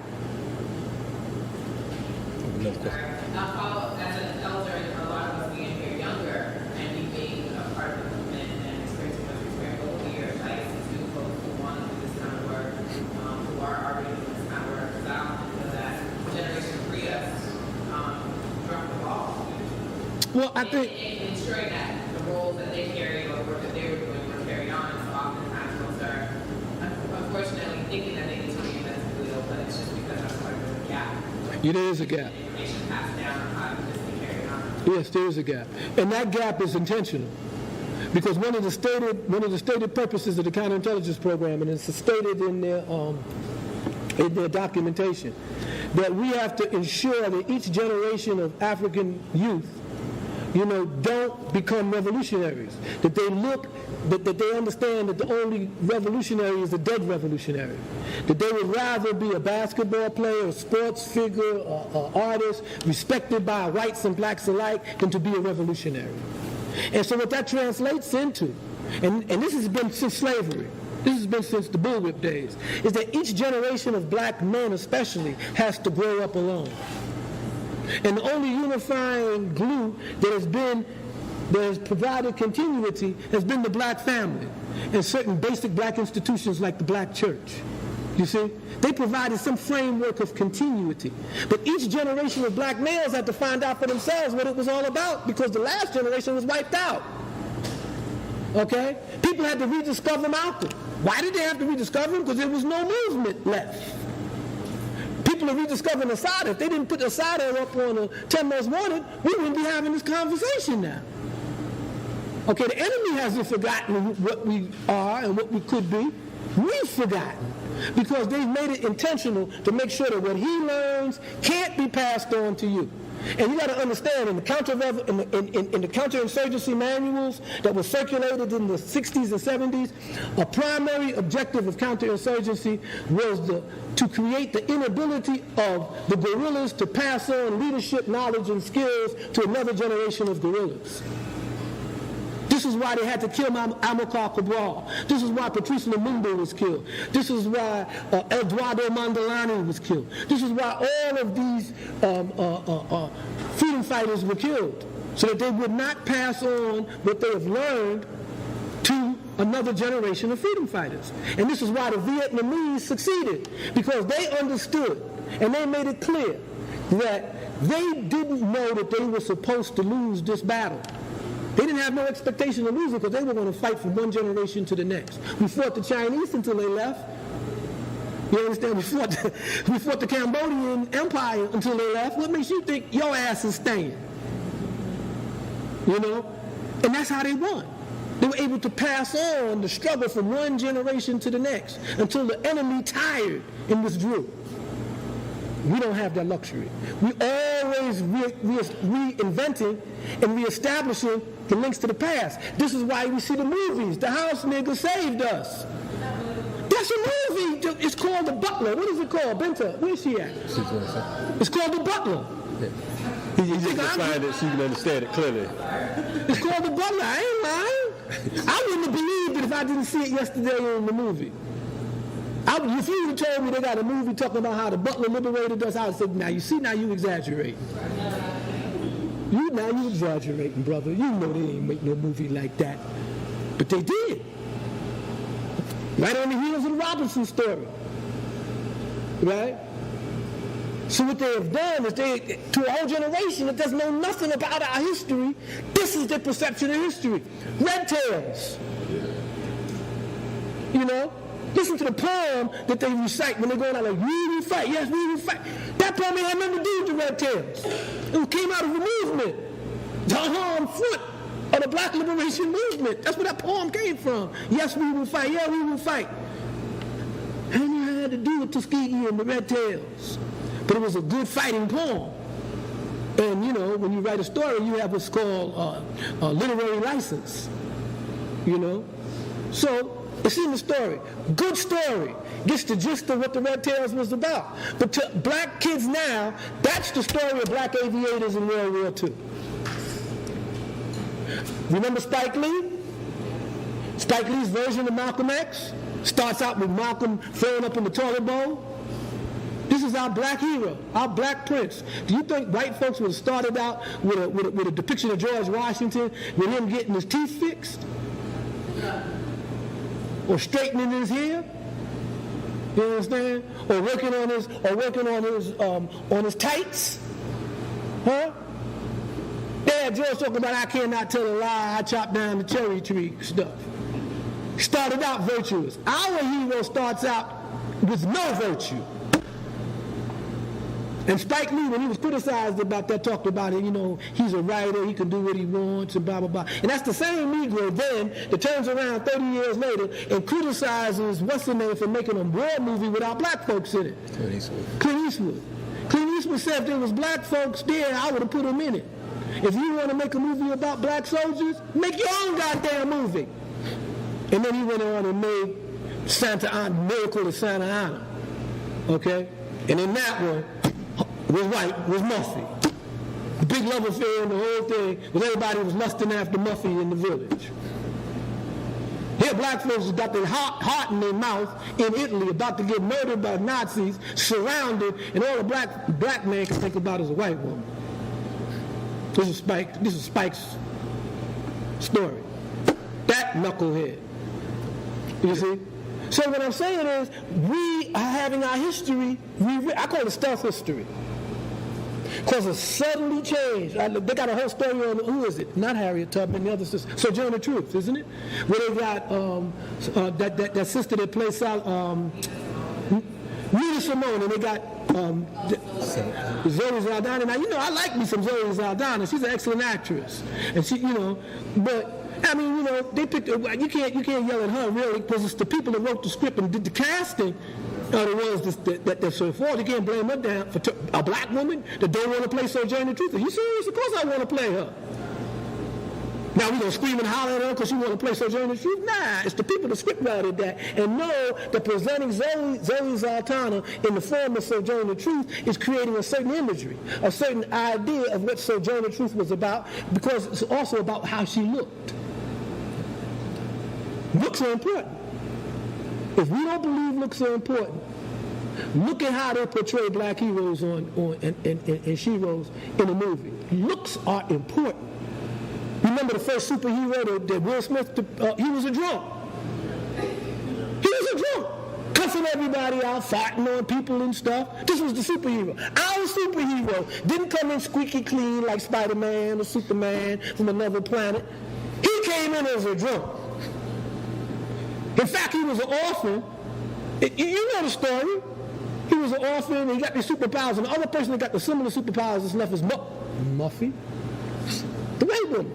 S5: I'll follow up as an elder, and a lot of us being here younger, and me being a part of the movement and experiencing what experience over the years. I used to do folks who want to do this kind of work, who are already doing this kind of work, because I don't feel that generation pre us dropped the ball.
S2: Well, I think
S5: ensuring that the roles that they carried or work that they were doing were carried on. So oftentimes folks are unfortunately thinking that they need to reinvent the wheel, but it's just because that's why there's a gap.
S2: it is a gap.
S5: Information passed down on how this be carried on.
S2: Yes, there is a gap. And that gap is intentional. Because one of the stated purposes of the counterintelligence program, and it's stated in their documentation, that we have to ensure that each generation of African youth, don't become revolutionaries. That they understand that the only revolutionary is a dead revolutionary. That they would rather be a basketball player, a sports figure, an artist, respected by whites and blacks alike, than to be a revolutionary. And so what that translates into, and this has been since slavery, this has been since the bullwhip days, is that each generation of black men especially has to grow up alone. And the only unifying glue that has provided continuity has been the black family and certain basic black institutions like the black church. You see? They provided some framework of continuity. But each generation of black males had to find out for themselves what it was all about, because the last generation was wiped out. Okay? People had to rediscover Malcolm. Why did they have to rediscover him? Because there was no movement left. People are rediscovering Assata. If they didn't put Assata up on 10 Most Wanted, we wouldn't be having this conversation now. Okay, the enemy hasn't forgotten what we are and what we could be. We've forgotten because they've made it intentional to make sure that what he learns can't be passed on to you. And you got to understand, in the counterinsurgency manuals that were circulated in the 60s and 70s, a primary objective of counterinsurgency was to create the inability of the guerrillas to pass on leadership, knowledge, and skills to another generation of guerrillas. This is why they had to kill Amilcar Cabral. This is why Patrice Lumumba was killed. This is why Eduardo Mondlane was killed. This is why all of these freedom fighters were killed, so that they would not pass on what they have learned to another generation of freedom fighters. And this is why the Vietnamese succeeded, because they understood and they made it clear that they didn't know that they were supposed to lose this battle. They didn't have no expectation of losing because they were going to fight from one generation to the next. We fought the Chinese until they left. You understand? We fought the Cambodian Empire until they left. What makes you think your ass is staying? You know? And that's how they won. They were able to pass on the struggle from one generation to the next until the enemy tired and withdrew. We don't have that luxury. We always reinventing and reestablishing the links to the past. This is why we see the movies. The house nigga saved us. That's a movie. It's called The Butler. What is it called? Benta, where's she at? It's called The Butler.
S1: Yeah. He just defined it so you can understand it clearly.
S2: It's called The Butler. I ain't lying. I wouldn't have believed it if I didn't see it yesterday in the movie. If you would have told me they got a movie talking about how the butler liberated us, I would say, now you exaggerate. You exaggerating, brother. You know they ain't make no movie like that. But they did. Right on the heels of the Robinson story. Right? So what they have done is to a whole generation that doesn't know nothing about our history, this is their perception of history. Red tails. You know? Listen to the poem that they recite when they're going out like, we will fight, yes, we will fight. That poem ain't had nothing to do with the Red Tails. It came out of a movement. The armed foot of the Black Liberation Movement. That's where that poem came from. Yes, we will fight, yeah, we will fight. And it had to do with Tuskegee and the Red Tails. But it was a good fighting poem. And, you know, when you write a story, you have what's called a literary license. You know? So, it's in the story. Good story. Gets the gist of what the Red Tails was about. But to black kids now, that's the story of black aviators in World War II. Remember Spike Lee? Spike Lee's version of Malcolm X starts out with Malcolm throwing up in the toilet bowl. This is our black hero, our black prince. Do you think white folks would have started out with a depiction of George Washington with him getting his teeth fixed? Or straightening his hair, you understand? Or working on his tights, huh? Yeah, George talking about I cannot tell a lie, I chop down the cherry tree stuff. Started out virtuous. Our hero starts out with no virtue. And Spike Lee, when he was criticized about that, talked about it, you know, he's a writer, he can do what he wants, and blah, blah, blah. And that's the same Negro then that turns around 30 years later and criticizes what's the name for making a war movie without black folks in it. Clint Eastwood. Clint Eastwood said if there was black folks there, I would have put them in it. If you want to make a movie about black soldiers, make your own goddamn movie. And then he went on and made Santa Ana, Miracle of Santa Ana. Okay? And in that one, was white, was Muffy. The big love affair and the whole thing was everybody was lusting after Muffy in the village. Here black folks got their heart in their mouth in Italy about to get murdered by Nazis, surrounded, and all a black man can think about is a white woman. This is Spike's story. That knucklehead. You see? So what I'm saying is, we are having our history, I call it stealth history. Because it suddenly changed. They got a whole story on, who is it? Not Harriet Tubman, the other sister. Sojourner Truth, isn't it? Where they got that sister that plays Nina Simone, and they got Zoe Saldana. Now, you know, I like me some Zoe Saldana. She's an excellent actress. And she, you know, but I mean, you know, they picked. You can't yell at her really, because it's the people that wrote the script and did the casting are the ones that's so fault. You can't blame her down for a black woman that don't want to play Sojourner Truth. Are you serious? Of course I want to play her. Now we're going to scream and holler at her because she want to play Sojourner Truth? Nah, it's the people that scriptwrote that and know that presenting Zoe Zaltana in the form of Sojourner Truth is creating a certain imagery, a certain idea of what Sojourner Truth was about, because it's also about how she looked. Looks are important. If we don't believe looks are important, look at how they portray black heroes and sheroes in a movie. Looks are important. Remember the first superhero that Will Smith, he was a drunk. He was a drunk. Cussing everybody out, fighting on people and stuff. This was the superhero. Our superhero didn't come in squeaky clean like Spider-Man or Superman from another planet. He came in as a drunk. In fact, he was an orphan. You know the story. He was an orphan and he got these superpowers, and the other person that got the similar superpowers that's left is Muffy. The white woman.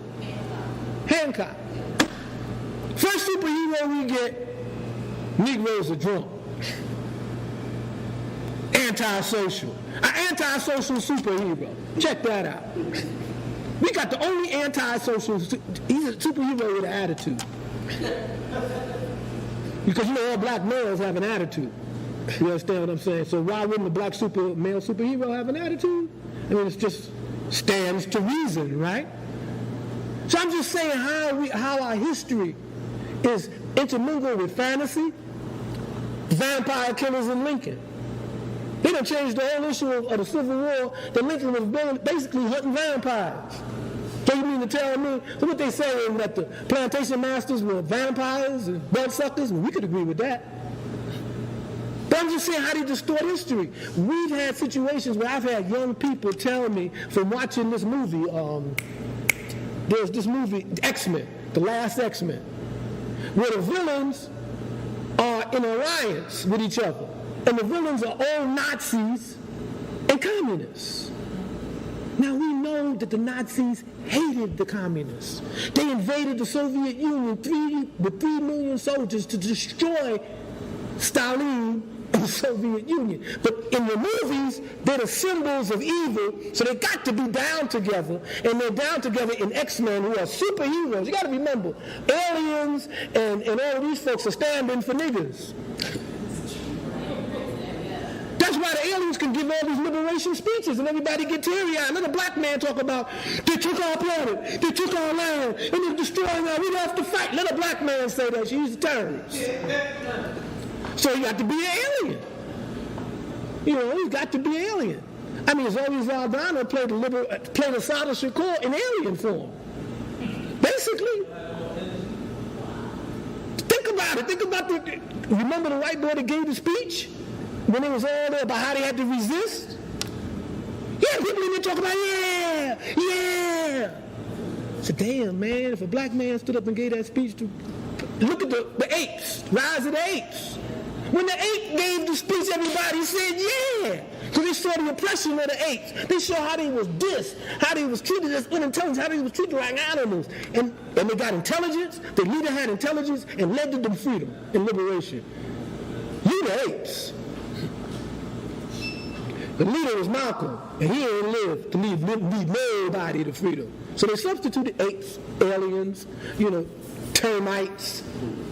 S2: Hancock. First superhero we get, Negroes are drunk. Antisocial. An antisocial superhero. Check that out. We got the only antisocial, he's a superhero with an attitude. Because you know all black males have an attitude. You understand what I'm saying? So why wouldn't a black male superhero have an attitude? I mean, it just stands to reason, right? So I'm just saying how our history is intermingled with fantasy, vampire killers in Lincoln. They done changed the whole issue of the Civil War, that Lincoln was basically hunting vampires. So you mean to tell me, so what they saying, that the plantation masters were vampires and bloodsuckers? Well, we could agree with that. But I'm just saying how they distort history. We've had situations where I've had young people tell me from watching this movie, there's this movie, X-Men, The Last X-Men, where the villains are in alliance with each other. And the villains are all Nazis and communists. Now we know that the Nazis hated the communists. They invaded the Soviet Union with 3 million soldiers to destroy Stalin and the Soviet Union. But in the movies, they're the symbols of evil, so they got to be down together. And they're down together in X-Men, who are superheroes. You got to remember, aliens and all of these folks are standing for niggers. That's why the aliens can give all these liberation speeches and everybody get teary-eyed. Let a black man talk about, they took our planet, they took our land, and they're destroying our, we have to fight. Let a black man say that. She's a terrorist. So you got to be an alien. You know, he's got to be an alien. I mean, Zoe Zaldana played Assata Shakur in alien form. Basically. Think about it. Think about remember the white boy that gave the speech? When it was all there about how they had to resist? Yeah, people in there talking about, yeah. I said, damn, man, if a black man stood up and gave that speech to, look at the apes, Rise of the Apes. When the ape gave the speech, everybody said, yeah. Because they saw the oppression of the apes. They saw how they was dissed, how they was treated as unintelligent, how they was treated like animals. And they got intelligence, the leader had intelligence, and led to them freedom and liberation. You the apes. The leader was Malcolm, and he ain't lived to lead nobody to freedom. So they substituted apes, aliens, termites,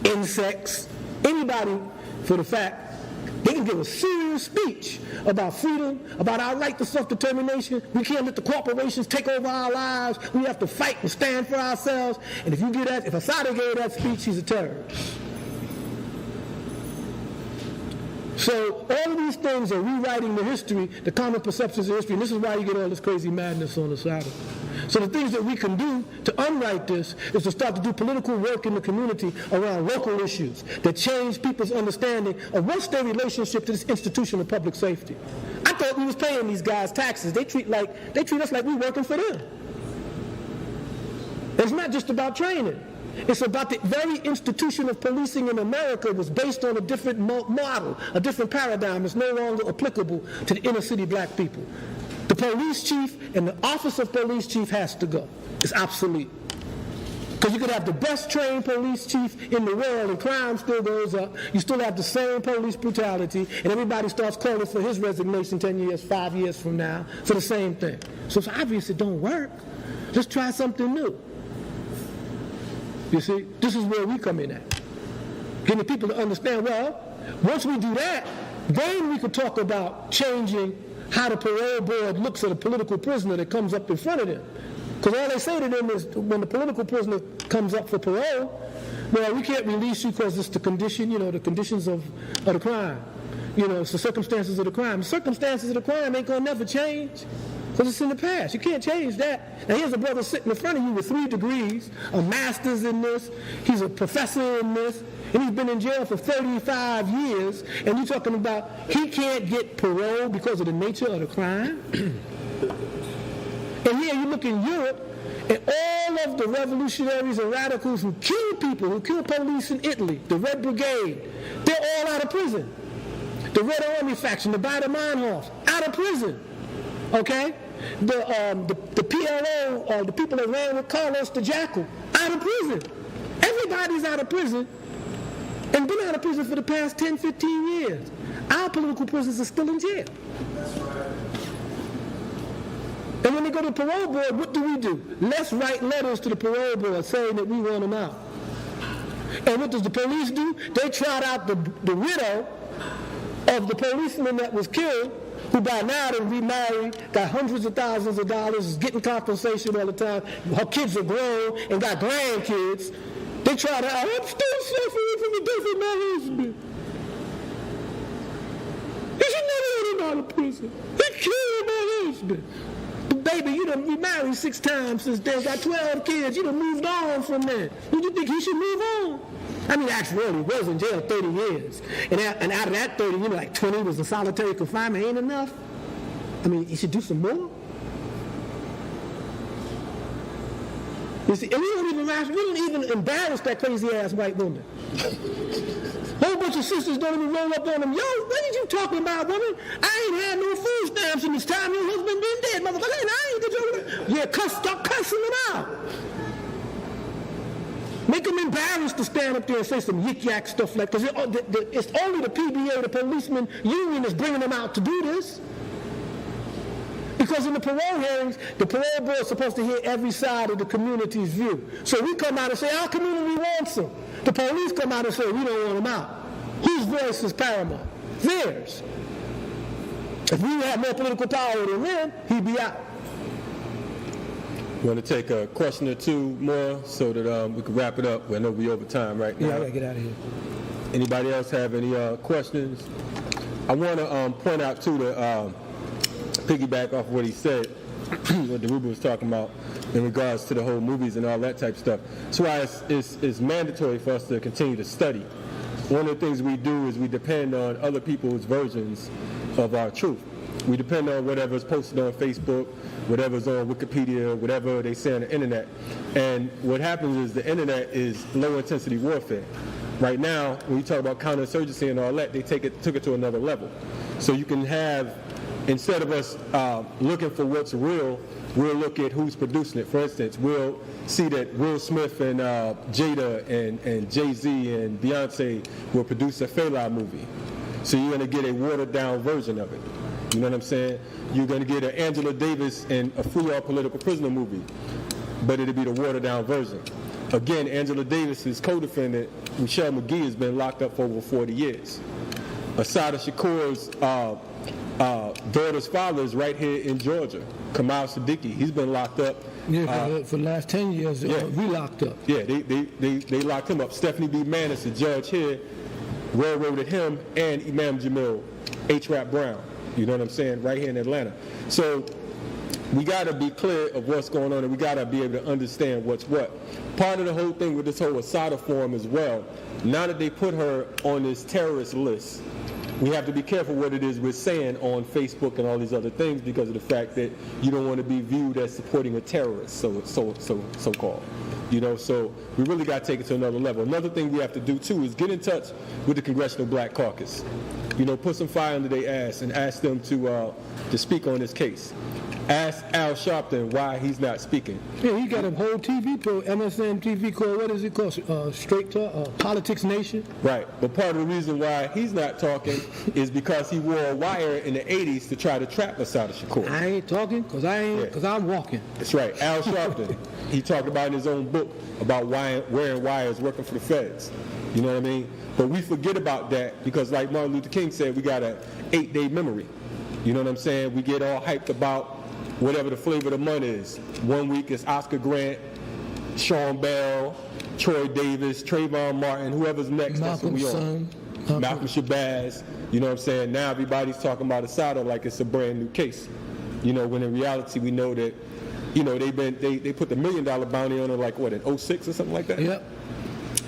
S2: insects, anybody, for the fact they can give a serious speech about freedom, about our right to self-determination. We can't let the corporations take over our lives. We have to fight and stand for ourselves. And if Assata gave that speech, he's a terrorist. So all of these things are rewriting the history, the common perceptions of history, and this is why you get all this crazy madness on Assata. So the things that we can do to unwrite this is to start to do political work in the community around local issues that change people's understanding of what's their relationship to this institution of public safety. I thought we was paying these guys taxes. They treat us like we working for them. It's not just about training. It's about the very institution of policing in America was based on a different model, a different paradigm. It's no longer applicable to the inner city black people. The police chief and the office of police chief has to go. It's obsolete. Because you could have the best trained police chief in the world and crime still goes up. You still have the same police brutality, and everybody starts calling for his resignation 10 years, 5 years from now for the same thing. So it's obvious it don't work. Let's try something new. You see, this is where we come in at. Getting people to understand, well, once we do that, then we could talk about changing how the parole board looks at a political prisoner that comes up in front of them. Because all they say to them is, when the political prisoner comes up for parole, well, we can't release you because it's the condition, the conditions of the crime. It's the circumstances of the crime. The circumstances of the crime ain't going to never change because it's in the past. You can't change that. Now, here's a brother sitting in front of you with 3 degrees, a master's in this, he's a professor in this, and he's been in jail for 35 years, and you're talking about he can't get parole because of the nature of the crime? And here you look in Europe, and all of the revolutionaries and radicals who killed people, who killed police in Italy, the Red Brigade, they're all out of prison. The Red Army faction, the Baader-Meinhof, out of prison. Okay? The PLO, the people that ran with Carlos the Jackal, out of prison. Everybody's out of prison and been out of prison for the past 10, 15 years. Our political prisoners are still in jail. And when they go to the parole board, what do? Let's write letters to the parole board saying that we want them out. And what does the police do? They trot out the widow of the policeman that was killed, who by now done remarried, got hundreds of thousands of dollars, is getting compensation all the time. Her kids are grown and got grandkids. They try to, I'm still suffering from the death of my husband. He should never let him out of prison. He killed my husband. But baby, you done remarried 6 times since then, got 12 kids, you done moved on from that. Don't you think he should move on? I mean, actually, he was in jail 30 years. And out of that 30, like 20 was in solitary confinement. Ain't enough? I mean, he should do some more. You see, and we don't even embarrass that crazy-ass white woman. Whole bunch of sisters don't even roll up on them. Yo, what are you talking about, woman? I ain't had no food stamps in this time. Your husband been dead, motherfucker. I ain't the Yeah, stop cussing them out. Make them embarrassed to stand up there and say some yik-yak stuff like, because it's only the PBA, the policeman union, is bringing them out to do this. Because in the parole hearings, the parole board is supposed to hear every side of the community's view. So we come out and say, our community wants them. The police come out and say, we don't want them out. Whose voice is paramount? Theirs. If we had more political power than them, he'd be out.
S1: You want to take a question or two more so that we can wrap it up? I know we're over time right now.
S2: Yeah, I got to get out of here.
S1: Anybody else have any questions? I want to point out, too, to piggyback off what he said, what Dhoruba was talking about in regards to the whole movies and all that type of stuff. That's why it's mandatory for us to continue to study. One of the things we do is we depend on other people's versions of our truth. We depend on whatever's posted on Facebook, whatever's on Wikipedia, whatever they say on the internet. And what happens is the internet is low-intensity warfare. Right now, when you talk about counterinsurgency and all that, they took it to another level. So you can have, instead of us looking for what's real, we'll look at who's producing it. For instance, we'll see that Will Smith and Jada and Jay-Z and Beyonce will produce a Fela movie. So you're going to get a watered-down version of it. You know what I'm saying? You're going to get an Angela Davis and a full-on political prisoner movie, but it'll be the watered-down version. Again, Angela Davis's co-defendant, Michelle McGee, has been locked up for over 40 years. Assata Shakur's daughter's father is right here in Georgia, Kamal Siddiqui. He's been locked up.
S2: Yeah, for the last 10 years, we locked up.
S1: Yeah, they locked him up. Stephanie B. Manis, the judge here, railroaded him and Imam Jamil H. Rap Brown. You know what I'm saying? Right here in Atlanta. So we got to be clear of what's going on, and we got to be able to understand what's what. Part of the whole thing with this whole Assata forum as well, now that they put her on this terrorist list, we have to be careful what it is we're saying on Facebook and all these other things because of the fact that you don't want to be viewed as supporting a terrorist, so-called. You know, so we really got to take it to another level. Another thing we have to do, too, is get in touch with the Congressional Black Caucus. You know, put some fire under their ass and ask them to speak on this case. Ask Al Sharpton why he's not speaking.
S2: Yeah, he got a whole TV pro, MSN TV called, what is it called? Straight Talk, Politics Nation.
S1: Right, but part of the reason why he's not talking is because he wore a wire in the 80s to try to trap Assata Shakur.
S2: I ain't talking because I'm walking.
S1: That's right, Al Sharpton. He talked about in his own book about wearing wires working for the feds. You know what I mean? But we forget about that because like Martin Luther King said, we got an 8-day memory. You know what I'm saying? We get all hyped about whatever the flavor of the month is. 1 week it's Oscar Grant, Sean Bell, Troy Davis, Trayvon Martin, whoever's next, that's what we on. Malcolm Shabazz, you know what I'm saying? Now everybody's talking about Assata like it's a brand new case. You know, when in reality we know that, you know, they put the $1 million bounty on her like what, in 06 or something like that?
S2: Yep.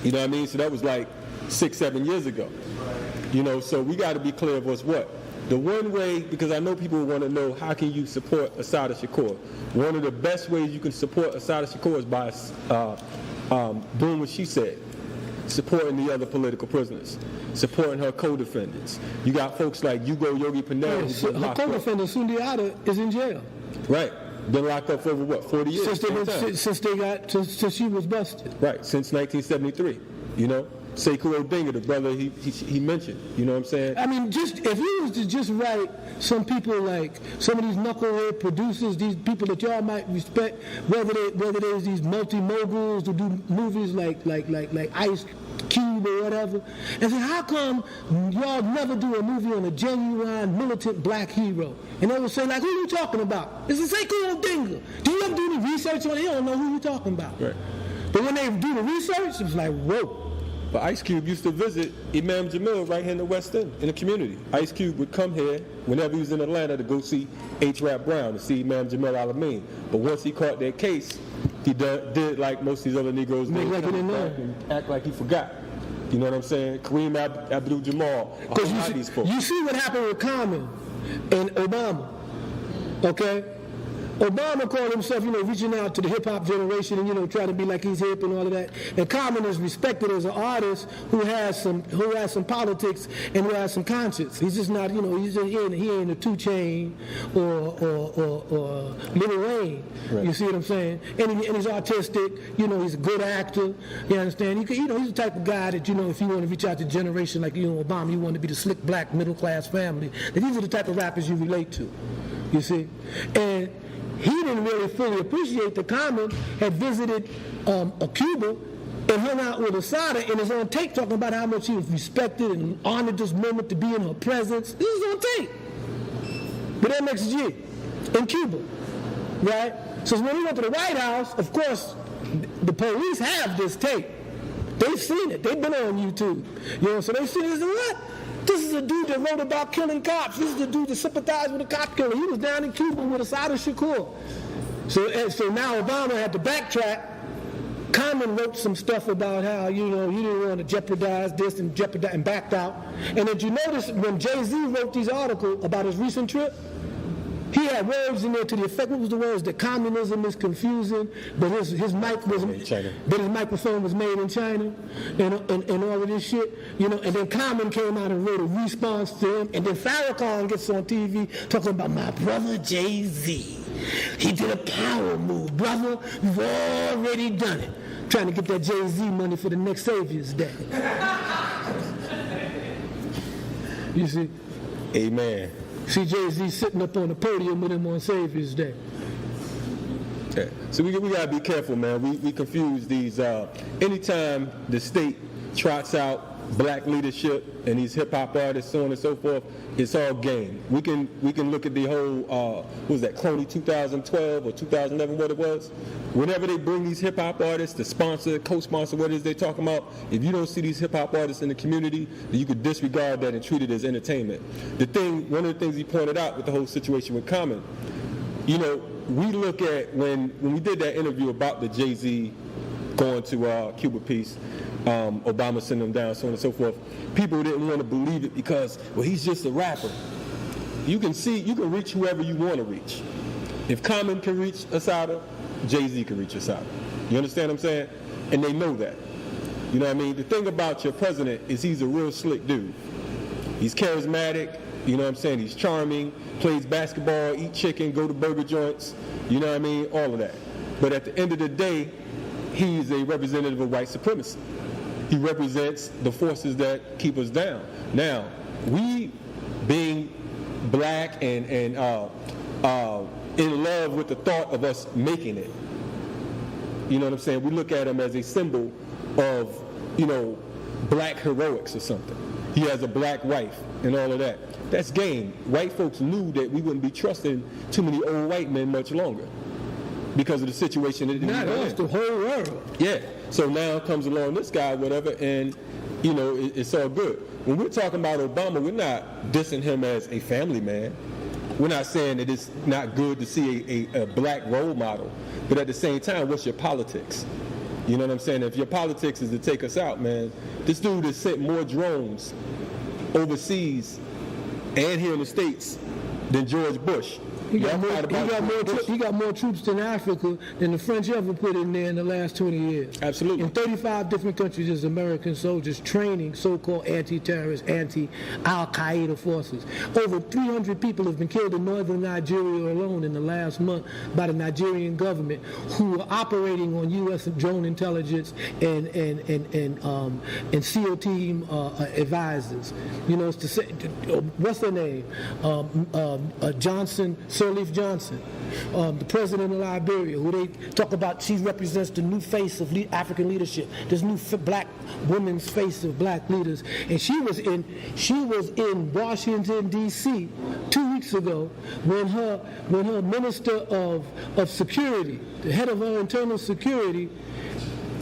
S1: You know what I mean? So that was like 6-7 years ago. You know, so we got to be clear of what's what. The one way, because I know people want to know how can you support Assata Shakur. One of the best ways you can support Assata Shakur is by doing what she said, supporting the other political prisoners, supporting her co-defendants. You got folks like Hugo Yogi Pinell.
S2: Her co-defendant, Sundiata, is in jail.
S1: Right. Been locked up for over, what, 40 years?
S2: Since she was busted.
S1: Right, since 1973, you know? Sekou Odinga, the brother he mentioned, you know what I'm saying?
S2: I mean, if he was to just write some people like some of these knucklehead producers, these people that y'all might respect, whether there's these multi-moguls who do movies like Ice Cube or whatever, and say, how come y'all never do a movie on a genuine militant black hero? And they will say, like, who are you talking about? It's a Sekou Odinga. Do you ever do any research on it? You don't know who you're talking about.
S1: Right.
S2: But when they do the research, it's like, whoa.
S1: But Ice Cube used to visit Imam Jamil right here in the West End, in the community. Ice Cube would come here whenever he was in Atlanta to go see H. Rap Brown, to see Imam Jamil Al-Amin. But once he caught that case, he did like most of these other Negroes do, and act like he forgot. You know what I'm saying? Kareem Abdul-Jabbar,
S2: you see what happened with Common and Obama, okay? Obama called himself, reaching out to the hip-hop generation and, trying to be like he's hip and all of that. And Common is respected as an artist who has some politics and who has some conscience. He's just not, he ain't a 2 Chainz or Lil Wayne. Right. You see what I'm saying? And he's artistic. He's a good actor. You understand? He's the type of guy that, if you want to reach out to a generation like, Obama, you want to be the slick black middle-class family. That these are the type of rappers you relate to. You see? And he didn't really fully appreciate that Common had visited Cuba and hung out with Assata in his own tape, talking about how much he was respected and honored this moment to be in her presence. This is on tape. But MXG in Cuba, right? So when he went to the White House, of course, the police have this tape. They've seen it. They've been on YouTube. So they've seen it and said, what? This is a dude that wrote about killing cops. This is the dude that sympathized with the cop killer. He was down in Cuba with Assata Shakur. So now Obama had to backtrack. Common wrote some stuff about how, he didn't want to jeopardize this and backed out. And did you notice when Jay-Z wrote these articles about his recent trip, he had words in there to the effect, what was the words? That communism is confusing, but his microphone was made in China, and all of this shit, And then Common came out and wrote a response to him, and then Farrakhan gets on TV talking about my brother Jay-Z. He did a power move, brother. You've already done it. Trying to get that Jay-Z money for the next Savior's Day. You see?
S1: Amen.
S2: See Jay-Z sitting up on the podium with him on Savior's Day.
S1: Okay. So we got to be careful, man. We confuse these. Anytime the state trots out black leadership and these hip-hop artists, so on and so forth, it's all game. We can look at the whole, what was that, Cloney 2012 or 2011, what it was? Whenever they bring these hip-hop artists to sponsor, co-sponsor, what it is they're talking about, if you don't see these hip-hop artists in the community, then you could disregard that and treat it as entertainment. One of the things he pointed out with the whole situation with Common, we look at when we did that interview about the Jay-Z going to Cuba piece, Obama sent him down, so on and so forth. People didn't want to believe it because, he's just a rapper. You can reach whoever you want to reach. If Common can reach Assata, Jay-Z can reach Assata. You understand what I'm saying? And they know that. You know what I mean? The thing about your president is he's a real slick dude. He's charismatic. You know what I'm saying? He's charming, plays basketball, eat chicken, go to burger joints, you know what I mean? All of that. But at the end of the day, he's a representative of white supremacy. He represents the forces that keep us down. Now, we being black and in love with the thought of us making it, you know what I'm saying? We look at him as a symbol of, you know, black heroics or something. He has a black wife and all of that. That's game. White folks knew that we wouldn't be trusting too many old white men much longer because of the situation that
S2: Not us, the whole world.
S1: Yeah. So now comes along this guy, whatever, and, you know, it's all good. When we're talking about Obama, we're not dissing him as a family man. We're not saying that it's not good to see a black role model. But at the same time, what's your politics? You know what I'm saying? If your politics is to take us out, man, this dude has sent more drones overseas and here in the States than George Bush.
S2: He got more troops in Africa than the French ever put in there in the last 20 years.
S1: Absolutely.
S2: In 35 different countries, there's American soldiers training so-called anti-terrorist, anti-Al-Qaeda forces. Over 300 people have been killed in northern Nigeria alone in the last month by the Nigerian government, who were operating on U.S. drone intelligence and SEAL team advisors. You know, it's to say, what's their name? Johnson. Sirleaf Johnson, the president of Liberia, who they talk about, she represents the new face of African leadership, this new black woman's face of black leaders. And she was in Washington, D.C. 2 weeks ago when her minister of security, the head of her internal security,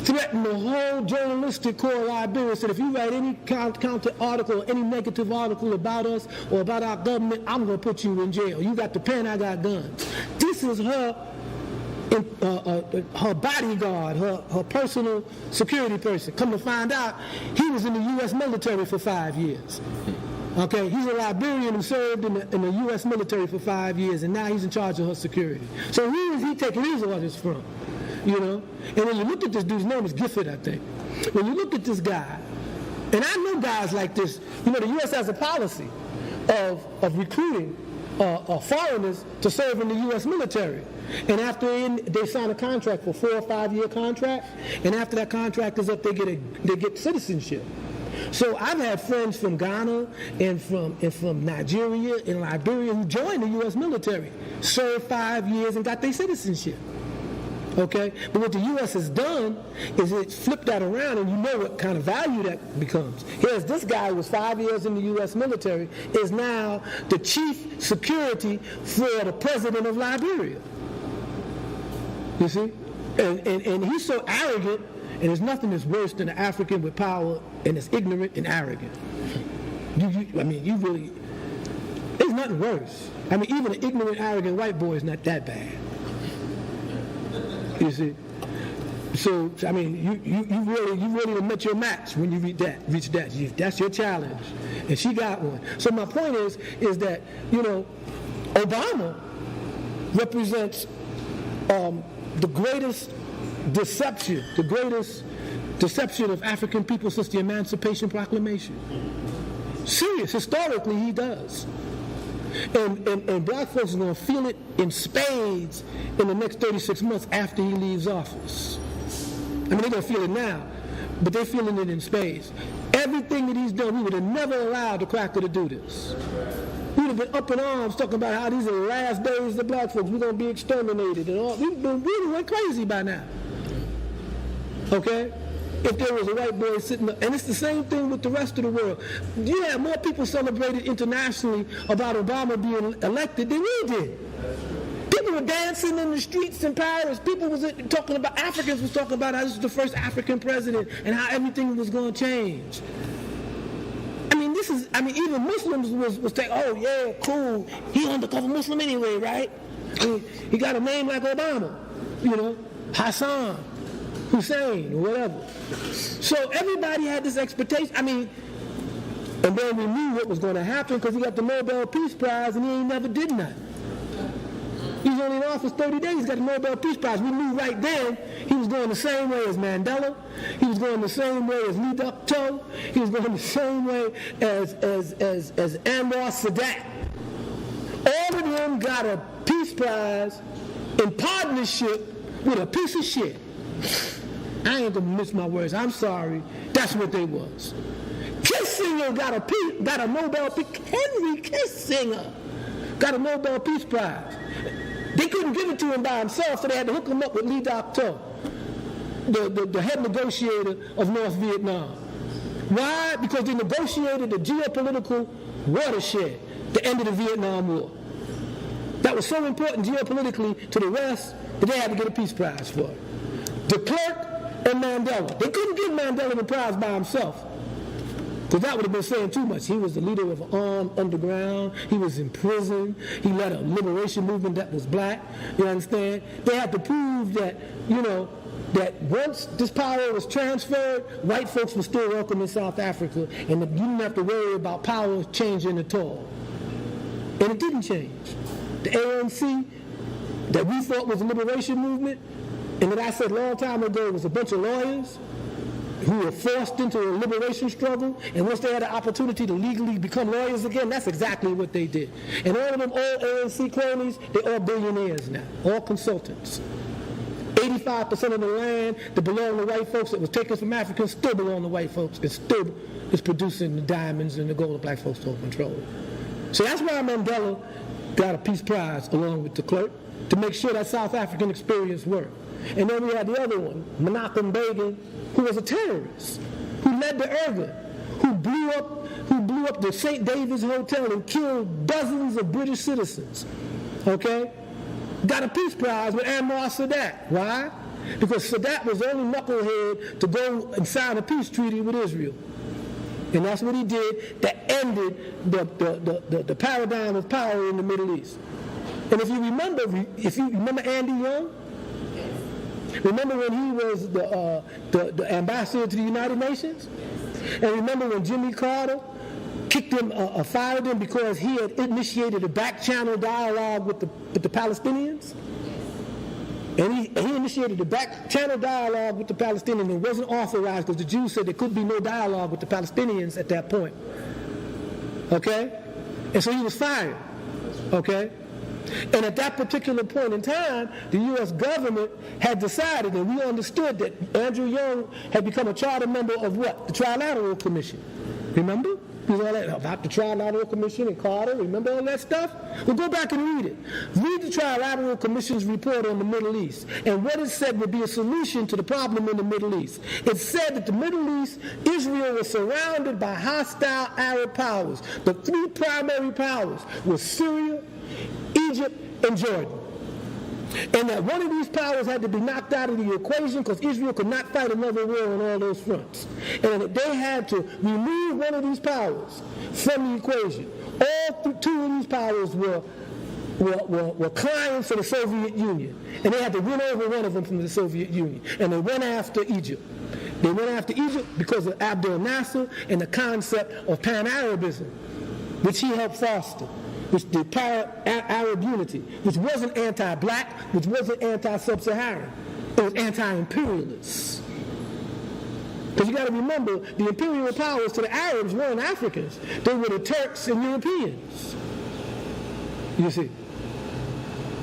S2: threatened the whole journalistic corps of Liberia, said if you write any counter article, any negative article about us or about our government, I'm going to put you in jail. You got the pen, I got guns. This is her bodyguard, her personal security person. Come to find out, he was in the U.S. military for 5 years. Okay, he's a Liberian who served in the U.S. military for 5 years, and now he's in charge of her security. So who is he taking these orders from? You know, and when you look at this dude's name is Gifford, I think. When you look at this guy, and I know guys like this, you know, the U.S. has a policy of recruiting foreigners to serve in the U.S. military. And after they sign a contract for 4 or 5 year contract, and after that contract is up, they get citizenship. So I've had friends from Ghana and from Nigeria and Liberia who joined the U.S. military, served 5 years and got their citizenship. Okay, but what the U.S. has done is it's flipped that around, and you know what kind of value that becomes. Here's this guy who was 5 years in the U.S. military is now the chief security for the president of Liberia. You see, and he's so arrogant, and there's nothing that's worse than an African with power and is ignorant and arrogant. There's nothing worse. I mean, even an ignorant, arrogant white boy is not that bad. You see, so I mean, you really met your match when you reach that. That's your challenge, and she got one. So my point is that, you know, Obama represents the greatest deception of African people since the Emancipation Proclamation. Serious, historically, he does. And black folks are going to feel it in spades in the next 36 months after he leaves office. I mean, they're going to feel it now, but they're feeling it in spades. Everything that he's done, we would have never allowed the cracker to do this. We would have been up in arms talking about how these are the last days of black folks. We're going to be exterminated and all. We would have went crazy by now. Okay? If there was a white boy sitting up. And it's the same thing with the rest of the world. You had more people celebrated internationally about Obama being elected than we did. People were dancing in the streets in Paris. People was talking about, Africans was talking about how this was the first African president and how everything was going to change. Even Muslims was saying, oh yeah, cool. He undercover Muslim anyway, right? I mean, he got a name like Obama, you know, Hassan, Hussein, or whatever. So everybody had this expectation. I mean, and then we knew what was going to happen because he got the Nobel Peace Prize and he ain't never did nothing. He was only in office 30 days, got the Nobel Peace Prize. We knew right then he was going the same way as Mandela. He was going the same way as Lee Duc-Tho. He was going the same way as Anwar Sadat. All of them got a Peace Prize in partnership with a piece of shit. I ain't gonna miss my words. I'm sorry. That's what they was. Kissinger got a Nobel Peace. Henry Kissinger got a Nobel Peace Prize. They couldn't give it to him by himself, so they had to hook him up with Lee Duc-Tho, the head negotiator of North Vietnam. Why? Because they negotiated the geopolitical watershed, the end of the Vietnam War. That was so important geopolitically to the West that they had to get a Peace Prize for it. De Klerk and Mandela. They couldn't give Mandela the prize by himself, because that would have been saying too much. He was the leader of an armed underground. He was in prison. He led a liberation movement that was black. You understand? They had to prove that, that once this power was transferred, white folks were still welcome in South Africa, and that you didn't have to worry about power changing at all. And it didn't change. The ANC that we thought was a liberation movement, and that I said a long time ago was a bunch of lawyers who were forced into a liberation struggle, and once they had an opportunity to legally become lawyers again, that's exactly what they did. And all of them old ANC cronies, they're all billionaires now, all consultants. 85% of the land that belonged to white folks that was taken from Africans still belong to white folks. It still is producing the diamonds and the gold that black folks don't control. So that's why Mandela got a Peace Prize along with de Klerk, to make sure that South African experience worked. And then we had the other one, Menachem Begin, who was a terrorist, who led the Irgun, who blew up the St. David's Hotel and killed dozens of British citizens. Okay? Got a Peace Prize with Anwar Sadat. Why? Because Sadat was the only knucklehead to go and sign a peace treaty with Israel. And that's what he did that ended the paradigm of power in the Middle East. And if you remember Andy Young, remember when he was the ambassador to the United Nations? And remember when Jimmy Carter kicked him, fired him because he had initiated a back-channel dialogue with the Palestinians? And he initiated a back-channel dialogue with the Palestinians, and it wasn't authorized because the Jews said there could be no dialogue with the Palestinians at that point. Okay? And so he was fired. Okay? And at that particular point in time, the U.S. government had decided, and we understood that Andrew Young had become a charter member of what? The Trilateral Commission. Remember? All that about the Trilateral Commission and Carter. Remember all that stuff? Well, go back and read it. Read the Trilateral Commission's report on the Middle East. And what it said would be a solution to the problem in the Middle East. It said that the Middle East, Israel was surrounded by hostile Arab powers. The three primary powers were Syria, Egypt, and Jordan. And that one of these powers had to be knocked out of the equation because Israel could not fight another war on all those fronts. And that they had to remove one of these powers from the equation. All two of these powers were clients of the Soviet Union. And they had to win over one of them from the Soviet Union. And they went after Egypt. They went after Egypt because of Abdel Nasser and the concept of Pan-Arabism, which he helped foster. Which the Arab unity, which wasn't anti-black, which wasn't anti-Sub-Saharan. It was anti-imperialist. Because you got to remember, the imperial powers to the Arabs weren't Africans. They were the Turks and Europeans. You see.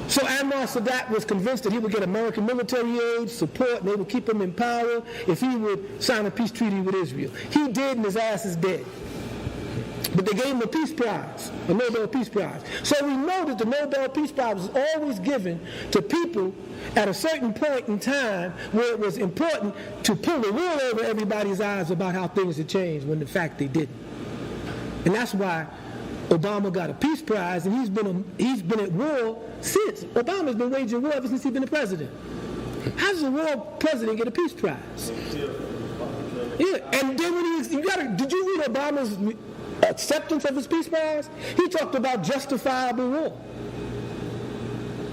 S2: So Anwar Sadat was convinced that he would get American military aid, support, and they would keep him in power if he would sign a peace treaty with Israel. He did, and his ass is dead. But they gave him a Peace Prize, a Nobel Peace Prize. So we know that the Nobel Peace Prize was always given to people at a certain point in time where it was important to pull the wool over everybody's eyes about how things had changed when in fact they didn't. And that's why Obama got a Peace Prize, and he's been at war since. Obama's been waging war ever since he's been the president. How does a world president get a Peace Prize? Yeah, and then when did you read Obama's acceptance of his Peace Prize? He talked about justifiable war.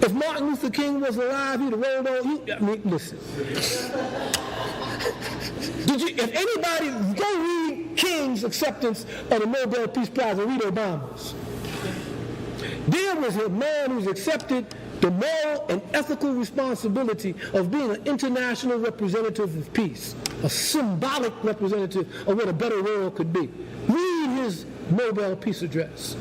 S2: If Martin Luther King was alive, he'd have rolled on. Listen. If anybody, go read King's acceptance of the Nobel Peace Prize and read Obama's. There was a man who's accepted the moral and ethical responsibility of being an international representative of peace, a symbolic representative of what a better world could be. Read his Nobel Peace Address.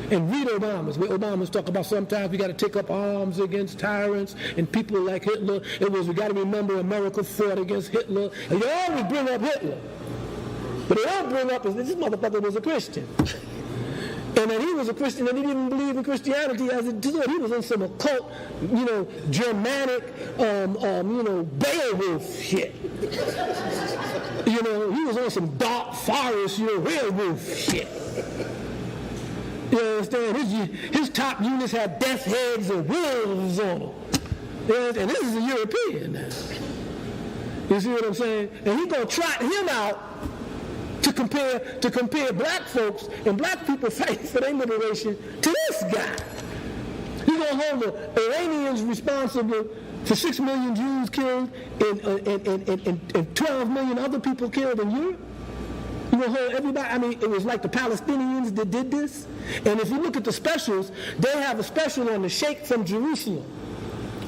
S2: And read Obama's, where Obama's talk about sometimes we got to take up arms against tyrants and people like Hitler. It was, we got to remember America fought against Hitler. And they always bring up Hitler. But they don't bring up this motherfucker was a Christian. And that he was a Christian and he didn't believe in Christianity as it did. He was in some occult, Germanic, Beowulf shit. He was on some dark forest, werewolf shit. You understand? His top units had death heads and wolves on them. And this is a European now. You see what I'm saying? And he's going to trot him out to compare black folks and black people fighting for their liberation to this guy. He's going to hold the Iranians responsible for 6 million Jews killed and 12 million other people killed in Europe. You're going to hold everybody. I mean, it was like the Palestinians that did this. And if you look at the specials, they have a special on the Sheikh from Jerusalem,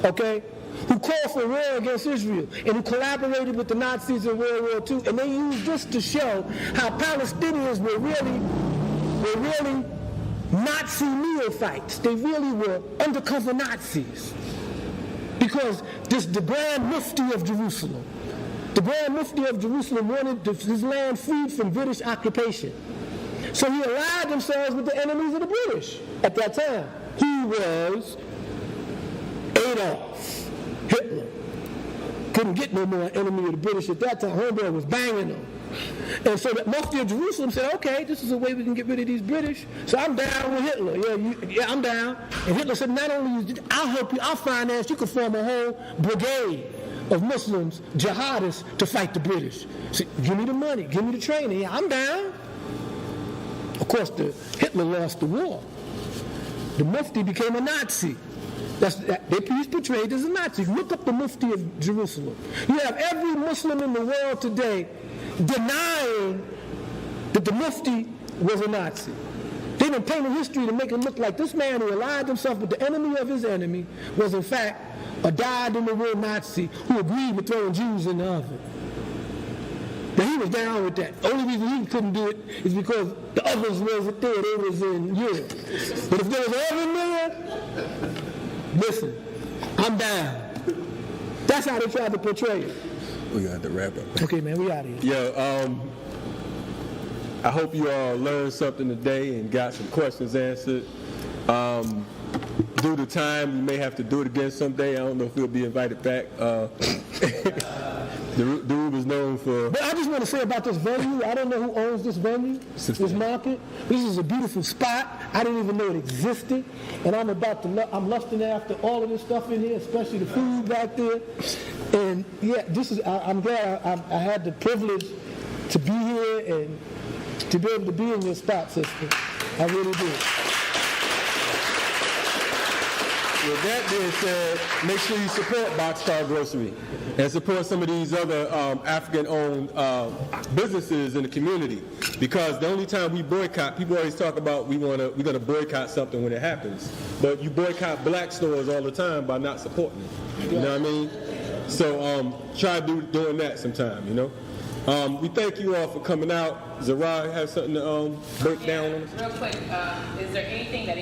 S2: okay, who called for war against Israel and who collaborated with the Nazis in World War II. And they used this to show how Palestinians were really Nazi neophytes. They really were undercover Nazis. Because the Grand Mufti of Jerusalem, wanted his land freed from British occupation. So he allied themselves with the enemies of the British at that time. He was Adolf Hitler. Couldn't get no more enemy of the British at that time. Homeboy was banging them. And so the Mufti of Jerusalem said, okay, this is a way we can get rid of these British. So I'm down with Hitler. Yeah, I'm down. And Hitler said, not only I'll help you, I'll finance, you can form a whole brigade of Muslims, jihadists, to fight the British. So give me the money, give me the training. Yeah, I'm down. Of course, Hitler lost the war. The Mufti became a Nazi. He's portrayed as a Nazi. Look up the Mufti of Jerusalem. You have every Muslim in the world today denying that the Mufti was a Nazi. They've been painting history to make it look like this man who allied himself with the enemy of his enemy was in fact a dyed-in-the-wool Nazi who agreed with throwing Jews in the oven. Now he was down with that. The only reason he couldn't do it is because the others wasn't there. They was in Europe. But if there was an oven there, listen, I'm down. That's how they tried to portray it.
S1: We got to wrap up.
S2: Okay, man, we out of here.
S1: Yeah, I hope you all learned something today and got some questions answered. Due to time, we may have to do it again someday. I don't know if we'll be invited back. Dhoruba's known for...
S2: But I just want to say about this venue, I don't know who owns this venue, this market. This is a beautiful spot. I didn't even know it existed. And I'm lusting after all of this stuff in here, especially the food back there. And yeah, I'm glad I had the privilege to be here and to be able to be in your spot, sister. I really do.
S1: With that being said, make sure you support Boxcar Grocery and support some of these other African-owned businesses in the community. Because the only time we boycott, people always talk about we're going to boycott something when it happens. But you boycott black stores all the time by not supporting them. You know what I mean? So try doing that sometime, you know? We thank you all for coming out. Zara, have something to break down on us?
S5: Real quick, is there anything that